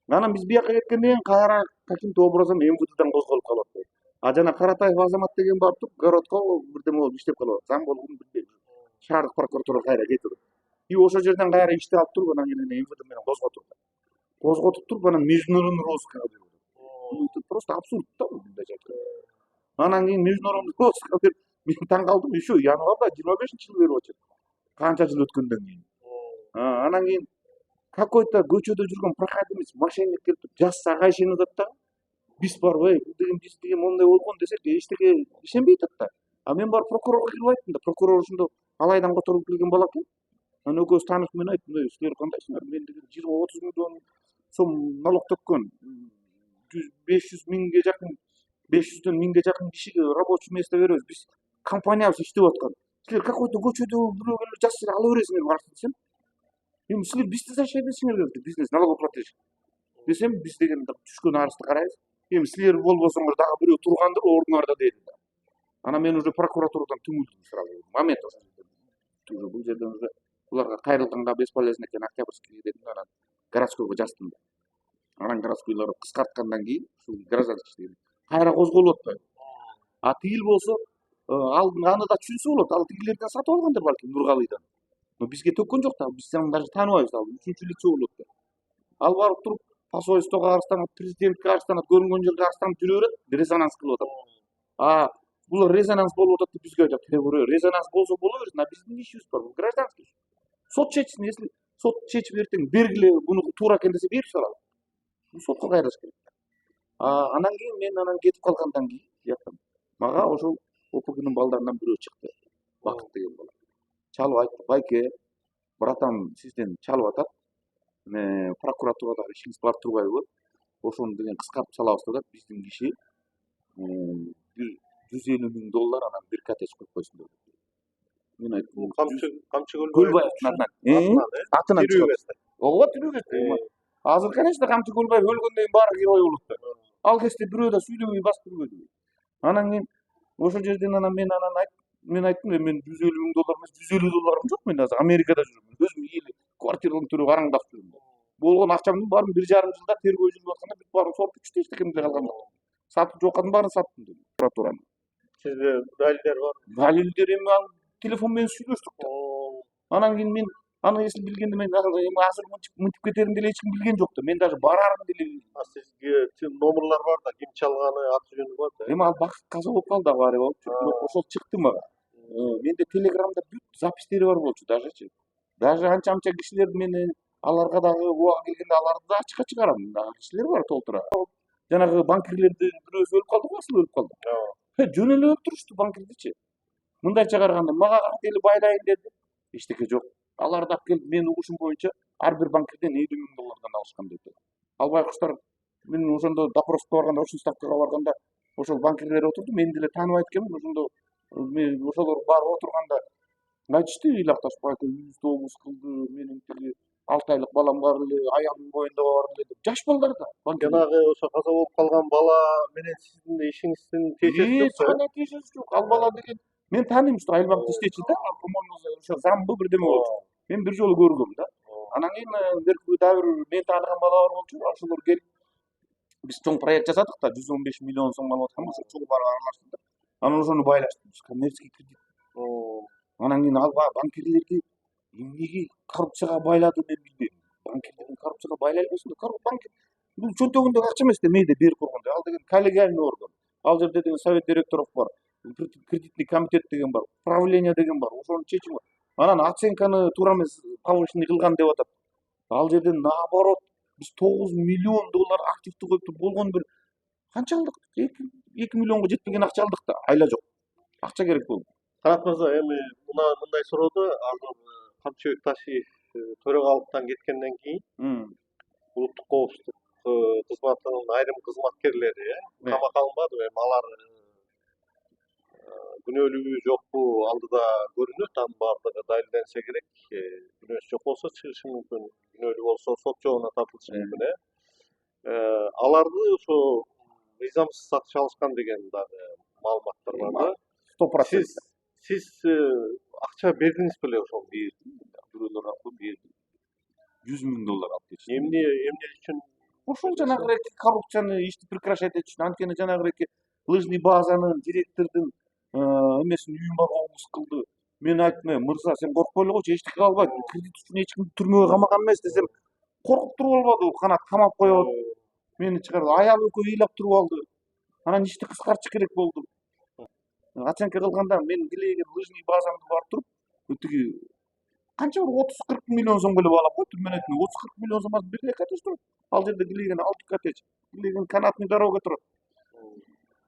Анан биз бияка кеткенден кийин кайра каким-то образом МВДдан козголуп калып атпайбы. Жана Каратаев Азамат деген барып туруп, городко бирдеме болуп иштеп калып атат. Зам болгонун билбейм. Шаардык прокуратурага кайра кетип атат. И ошол жерден кайра ишти алып туруп, анан кийин МВД менен козготуп туруп, анан международный розыскка берип атат. Это просто абсурд да, мындай жайга. Анан кийин международный розыскка берип, мен таң калдым, еще январда 25-жылы берип атышат. Канча жыл өткөндөн кийин. Анан кийин какой-то көчөдө жүргөн проходимец мошенник келип жазса ишенип атат да. Биз барып, бул деген биз деген мондай болгон десек, эчтеке ишенбей атат да. Мен барып прокурорго кирип айттым да, прокурор ошондо Алайдан которуп келген бала экен. Анан экөөбүз таанышып мен айттым, силер кандайсыңар? Мен деген 20-30 миллион сом налог төккөн, 500 жакын 500дөн 1000ге жакын кишиге рабочий место беребиз. Биз компаниябыз иштеп аткан. Силер какой-то көчөдө бирөө келип жазса ала бересиңер барсын десем. Эми силер бизди защищать этсиңер керек, бизнес налогоплательщик. Десем, биз деген түшкөн арызды карайбыз. Эми силер болбосоңор дагы бирөө тургандыр ордуңарда деди да. Анан мен уже прокуратурадан түңүлдүм сразу. Момент ошол жерде. Бул жерден уже буларга кайрылганга бесполезно экен, Октябрьский дедим да, анан городскойго жаздым да. Анан городскойлор кыскарткандан кийин ушул гражданский иш кайра козголуп атпайбы. Тигил болсо аны да түшүнсө болот. Ал тигилерден сатып алгандыр балки Нургалыйдан. Но бизге төккөн жок да, биз аны даже тааныбайбыз, ал үчүнчү лице болот да. Ал барып туруп посольствого арызданат, президентке арызданат, көрүнгөн жерге арызданып жүрө берет, резонанс кылып атат. Булар резонанс болуп атат деп бизге айтат. Резонанс болсо боло берсин, биздин ишибиз бар, бул гражданский иш. Сот чечсин, если сот чечип эртең бергиле, буну туура экен десе берип салалы. Бул сотко кайрылыш керек. Анан кийин мен кетип калгандан кийин, Мага ошол ОПГнын балдарынан бирөө чыкты. Бакыт деген бала. Чалып айтты, байке, братан сизден чалып атат. Прокуратурадагы ишиңиз барып турбайбы? Ошону деген кыскартып салабыз деп биздин киши бир $150,000 анан бир коттедж коюп койсун деп. Мен айттым, Камчы Көлбаевдин атынан. Атынан тирүү чыгат. эмес да. Ооба, тирүү эмес. Азыр, конечно, Камчы Көлбаев өлгөндөн кийин баары герой болуп да. Ал кезде бирөө да сүйлөбөй басып жүрбөдү. Анан кийин ошол жерден анан мен айттым, мен $150,000 эмес, $150 жок, мен азыр Америкада жүрөм. Өзүм ийли квартираны төрөп араңдап жүрөм. Болгон акчамдын баарын 1,5 жылда тергөө жүрүп атканда бүт баарын соруп түштү, эчтекем деле калган жок. Сатып жоккандын баарын саттым деди прокуратураны. Сизде далилдер бар. Далилдер эми ал телефон менен сүйлөштүк да. Анан кийин мен аны эсин билгенде мен азыр мынтип кетерин деле эч ким билген жок да. Мен даже барарым деле. Сизге номерлар бар да, ким чалганы, аты жөнү бар да. Эми ал бакыт каза болуп калды, авария болуп. Ошол чыкты мага. Менде телеграмда бүт запистери бар болчу дажечи. Даже анча кишилер мени аларга дагы убагы келгенде аларды да ачыкка чыгарам. Кишилер бар толтура. Жанагы банкирлердин бирөөсү өлүп калды, асыл өлүп калды. Жөн эле өлтүрүштү банкирдичи. Мындайча караганда мага эле байлайын деди. Эчтеке жок. Алар да келип менин угушум боюнча ар бир банкирден $50,000 алышкан деди. Ал байкуштар мен ошондо допроска барганда, ошол ставкага барганда ошол банкирлер отурду, мени деле тааныбайт экенмин. Ошондо мен ошолор барып отурганда айтышты, ыйлакташып, үйүбүздү обуз кылды, менин тиги 6 айлык балам бар эле, аягымдын боюнда бар эле деп. Жаш балдар да. Жанагы ошо каза болуп калган бала менен сиздин ишиңиздин тиешеси Эч кандай тиешеси жок. Ал бала деген мен тааныйм, что Айылбакта иштечү да. Ал, по-моему, ошо замбы бирдеме болчу. Мен бир жолу көргөм да. Анан кийин дагы бир мен тааныган бала бар болчу. Ошолор келип биз чоң проект жасадык да, 115 миллион сом алып атканбыз, ошо чоң барып аралаштык. Анан ошону байлаштым. Коммерческий кредит. Анан кийин ал банкирлерге эмнеге коррупцияга байлады мен билбейм. Банкирлердин коррупцияга байлай албайсың да. Банкир бул чөнтөгүндөгү акча эмес да, мээде берип койгондо. Ал деген коллегиальный орган. Ал жерде деген совет директоров бар, кредитный комитет деген бар, правление деген бар. Ошонун чечими. Анан оценканы туура эмес, повышенный кылган деп атат. Ал жерден наоборот биз $9 миллион активди коюп туруп болгон бир канча алдык? 2 миллионго жетпеген акча алдык да. Айла жок. Акча керек болду. Канат мырза, эми мындай сурооду азыр Камчыбек Ташиев төрагалыктан кеткенден кийин улуттук коопсуздук кызматынын айрым кызматкерлери камакка алынбадыбы? Эми алар күнөөлүүбү жокпу алдыда көрүнөт, анын баардыгы далилденсе керек. Күнөөсү жок болсо чыгышы мүмкүн, күнөөлүү болсо сот жообуна тартылышы мүмкүн. Аларды ошо мыйзамсыз сатып алышкан деген дагы маалыматтар бар да. 100%. Сиз акча бердиңиз беле ошол? Бирөөлөр аркылуу бердим. $100,000 алып кетишти. Эмне үчүн? Ошол жанагы коррупцияны ишти прекращать этиш үчүн. Анткени жанагы лыжный базанын директордун эмесин үйүн барып обуз кылды. Мен айттым, мырза, сен коркпой эле койчу, эчтеке кылбайт. Кредит үчүн эч кимди түрмөгө камаган эмес десем, коркуп туруп албады, канат камап коет. Мени чыгарды, аялы экөө ыйлап туруп алды. Анан ишти кыскартыш керек болду. Оценка кылганда мен дилеген лыжный базамды барып туруп, тиги канча бир 30-40 миллион сомго эле баалап койтум. Мен айттым, 30-40 миллион сом бир эле коттедж турат. Ал жерде дилеген 6 коттедж, дилеген канатный дорога турат.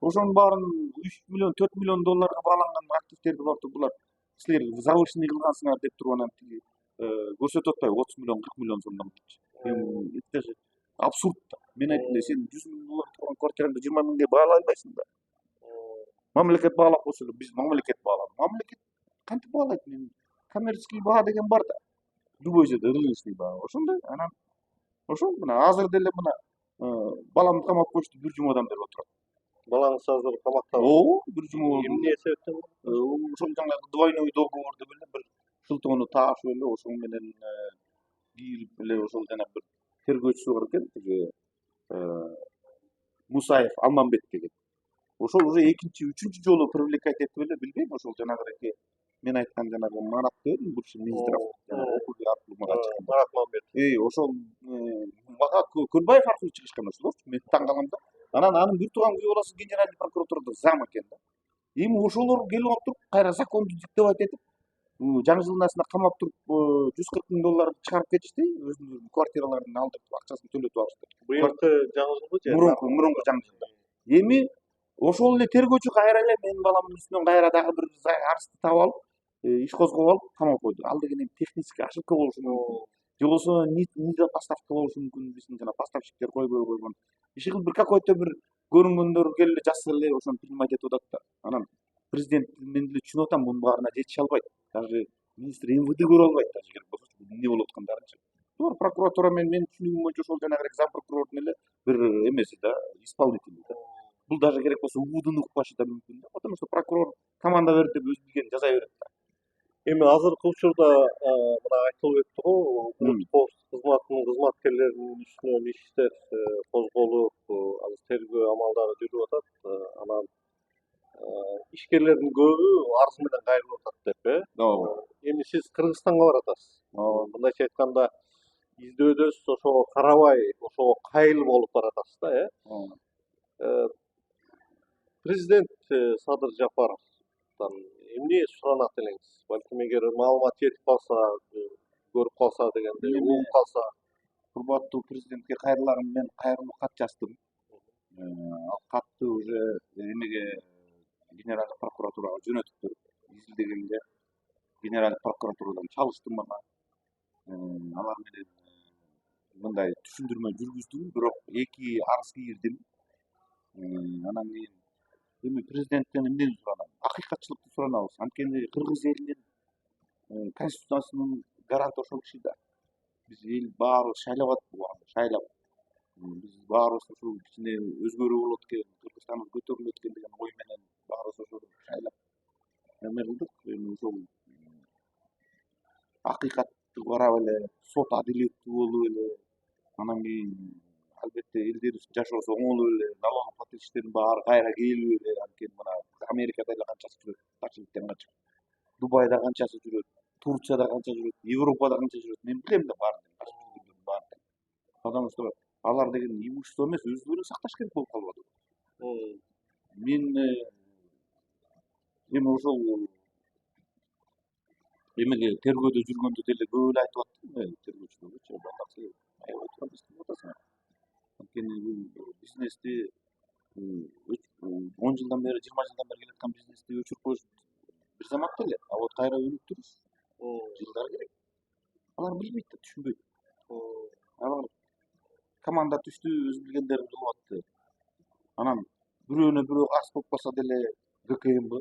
Ошонун баарын 3 миллион, $4 миллион бааланган активтерди бар туруп, булар силер завышенный кылгансыңар деп туруп анан тиги көрсөтүп атпайбы 30 миллион, 40 миллион сомдон. Это же абсурд да. Мен айттым, сен $100,000 турган квартираңды 20 миңге баалай албайсың да. Мамлекет баалап койсо эле, биз мамлекет баалады. Мамлекет кантип баалайт? Коммерческий баа деген бар да. Любой жерде рыночный баа. Ошондой. Анан ошол мына азыр деле мына баламды камап коюшту, бир жумадан бери отурат. Балаңыз азыр камакта. Ооба, бир жума болду. Эмне себептен? Ошол жанагы двойной договор деп эле бир шылтоону таашып эле ошол менен кирип эле ошол жана бир тергөөчүсү бар экен, тиги Мусаев Алмамбет деген. Ошол уже экинчи, үчүнчү жолу привлекать этип эле билбейм, ошол жанагы мен айткан жанагы Марат дедим, бывший Минздрав, жанагы ОПГ аркылуу мага чыккан. Марат Мамбет. Ошол мага Көлбаев аркылуу чыгышкан ошол. Мен таң калам да. Анан анын бир тууган күйөө баласы генеральный прокуратурада зам экен да. Эми ошолор келип отуруп, кайра законду диктовать этип, жаңы жылдын астында камап туруп $140,000 чыгарып кетишти, өзүнүн квартираларын алдырып, акчасын төлөтүп алышты. Быйылкы жаңы жылбы же? Мурунку жаңы жылда. Эми ошол эле тергөөчү кайра эле менин баламдын үстүнөн кайра дагы бир арызды таап алып, иш козгоп алып камап койду. Ал деген эми технический ошибка болушу мүмкүн. Же болбосо нида поставка болушу мүмкүн. Биздин жана поставщиктер койбой койгон. Иши кылып бир какой-то бир көрүнгөндөр келе жазса эле ошону принимать этип атат да. Анан президент мен деле түшүнүп атам, мунун баарына жетише албайт. Даже министр МВД көрө албайт даже керек болсочу эмне болуп аткандарынчы. Тура прокуратура менин түшүнүгүм боюнча ошол жанагы зам прокурордун эле бир эмеси да, исполнители да. Бул даже керек болсо УВДны укпашы да мүмкүн да. Потому что прокурор команда берип деп өз билгенин жаза берет да. Эми азыркы учурда мына айтылып өттү го, улуттук коопсуздук кызматынын кызматкерлеринин үстүнөн иштер козголуп, азыр тергөө амалдары жүрүп атат. Анан ишкерлердин көбү арыз менен кайрылып атат деп, Ооба. Эми сиз Кыргызстанга баратасыз. Ооба. Мындайча айтканда издөөдөсүз, ошого карабай, ошого кайыл болуп баратасыз да, Ооба. Президент Садыр Жапаровдон эмне суранат элеңиз? Балким эгер маалымат жетип калса, көрүп калса дегендей, угуп калса. Курматтуу президентке кайрыларым, мен кайрылуу кат жаздым. Ал катты уже эмеге генералдык прокуратурага жөнөттүм. Изилдегенде генералдык прокуратурадан чалыштым аны. Алар менен мындай түшүндүрмө жүргүздүм, бирок 2 арыз кирдим. Анан кийин эми президенттен эмнени суранам? Акыйкатчылыкты суранабыз. Анткени кыргыз элинин конституциясынын гаранты ошол киши да. Биз эл баарыбыз шайлап атпыз убагында, шайлап. Биз баарыбыз ушул кичине өзгөрүү болот экен, Кыргызстаныбыз көтөрүлөт экен деген ой менен баарыбыз ошол шайлап эме кылдык. Эми ошол акыйкатты карап эле, сот адилеттүү болуп эле, анан кийин албетте элдерибиз жашоосу оңолуп эле, налогоплательщиктердин баары кайра келип эле, анткени мына Америкада эле канчасы жүрөт, ташкенттен качып, Дубайда канчасы жүрөт, Турцияда канча жүрөт, Европада канча жүрөт, мен билем да баарын, баарын. Потому что алар деген имущество эмес, өздөрүн сакташ керек болуп калбадыбы. Мен эми ошол эмеге тергөөдө жүргөндө деле көп эле айтып аттым, тергөөчүлөргөчү, баласы аябай туура эмес кылып атасың. Анткени бул бизнести 10 жылдан бери, 20 жылдан бери келаткан бизнести өчүрүп коюш бир заматта эле, а вот кайра өнүктүрүш жылдар керек. Алар билбейт да, түшүнбөйт. Алар команда түштү, өз билгендерин кылып атты. Анан бирөөнө бирөө каршы болуп калса деле ГКМБ,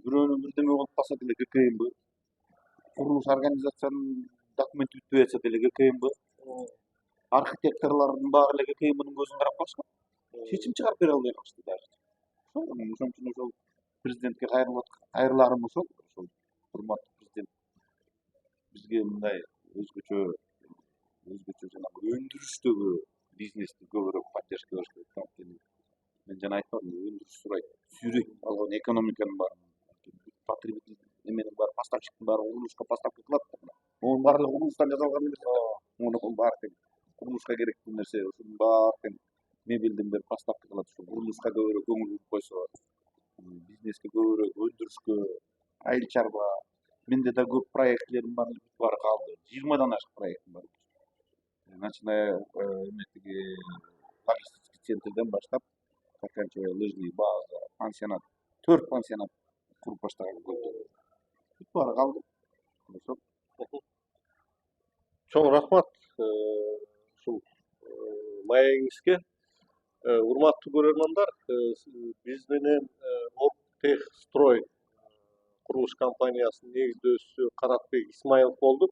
бирөөнө бирдеме болуп калса деле ГКМБ, курулуш организациянын документи бүтпөй жатса деле ГКМБ, архитекторлордун баары эле ГКМБнын көзүн карап калышкан. Чечим чыгарып бере албай калышты даже. Ошон үчүн ошол президентке кайрыларым ошол, урматтуу президент бизге мындай өзгөчө жанагы өндүрүштөгү бизнести көбүрөөк поддержка бериш керек. Анткени мен жана айтпадымбы, өндүрүш сурайт, сүйрөйт, алган экономиканын баарын, потребитель эменин баары, поставщиктин баары курулушка поставка кылат да. Монун баары эле курулуштан жасалган нерсе. Монун баары тең курулушка керектүү нерсе, ошонун баары тең мебелден бери поставка кылат. Ушу курулушка көбүрөөк көңүл буруп койсо, бизнеске көбүрөөк, өндүрүшкө, айыл чарба. Менде да көп проектилерим бар, баары калды. 20дан ашык проектим бар. Начиная эметиги логистический центрден баштап, заканчивая лыжный база, пансионат, 4 пансионат куруп баштаган көрдүм. Бүт баары калды. Ошол. Чоң рахмат ушул маегиңизге. Урматтуу көрөрмандар, биз менен Оргтехстрой курулуш компаниясынын негиздөөчүсү Канатбек Исмаилов болду.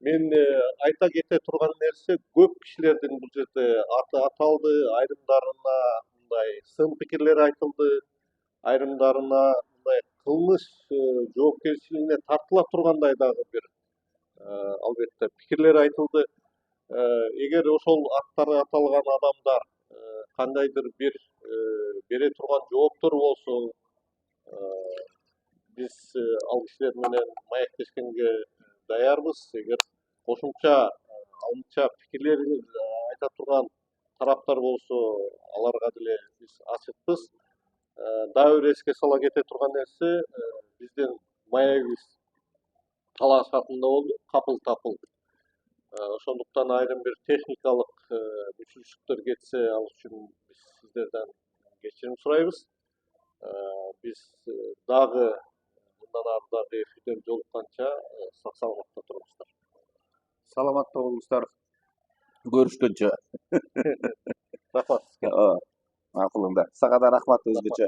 Мен айта кете турган нерсе, көп кишилердин бул жерде аты аталды, айрымдарына мындай сын пикирлер айтылды, айрымдарына мындай кылмыш жоопкерчилигине тартыла тургандай дагы бир албетте пикирлер айтылды. Эгер ошол аттары аталган адамдар кандайдыр бир бере турган жооптор болсо, биз ал кишилер менен маектешкенге даярбыз. Эгер кошумча алынча пикирлер айта турган тараптар болсо, аларга деле биз ачыкпыз. Дагы бир эске сала кете турган нерсе, биздин маегибиз талаш атында болду, капыл-тапыл. Ошондуктан айрым бир техникалык мүчүлчүлүктөр кетсе, ал үчүн биз сиздерден кечирим сурайбыз. Биз дагы мындан ары дагы эфирден жолукканча сак саламатта туруңуздар. Саламатта болуңуздар. Görüşкөнчө. Рахмат сизге. Макулуңдар. Сага да рахмат өзгөчө.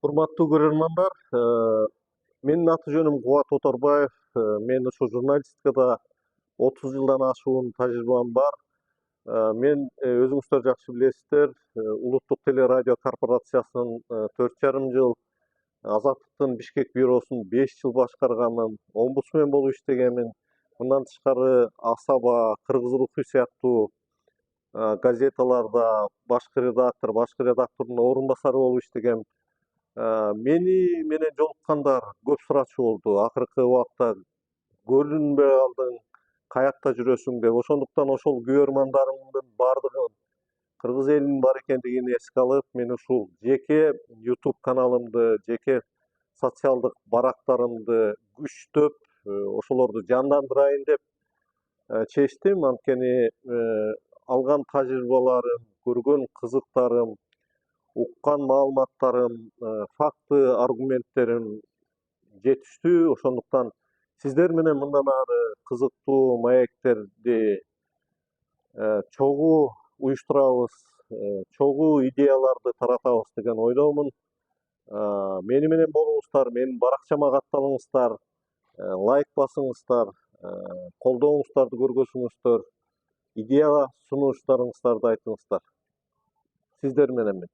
Урматтуу көрөрмандар, менин аты жөнүм Кубат Оторбаев. Мен ушу журналистикада 30 жылдан ашуун тажрыйбам бар. Мен өзүңүздөр жакшы билесиздер, Улуттук телерадио корпорациясынын 4,5 жыл, Азаттыктын Бишкек бюросун 5 жыл башкарганмын, омбудсмен болуп иштегенмин. Мындан тышкары Асаба, Кыргыз Руху сыяктуу газеталарда башкы редактордун орун басары болуп иштегем. Мени менен жолуккандар көп сурачу болду. Акыркы убакта көрүнбөй калдың, каякта жүрөсүң деп. Ошондуктан ошол көрөрмандарымдын бардыгын кыргыз элинин бар экендигин эске алып, мен ушул жеке YouTube каналымды, жеке социалдык барактарымды күчтөп, ошолорду жандандырайын деп чечтим. Анткени алган тажрыйбаларым, көргөн кызыктарым, уккан маалыматтарым, факты аргументтерим жетиштүү. Ошондуктан сиздер менен мындан ары кызыктуу маектерди чогуу уюштурабыз, чогуу идеяларды таратабыз деген ойдомун. Мени менен болуңуздар, менин баракчама катталыңыздар, лайк басыңыздар, колдооңуздарды көргөзүңүздөр, идея сунуштарыңыздарды айтыңыздар. Сиздер мененмин.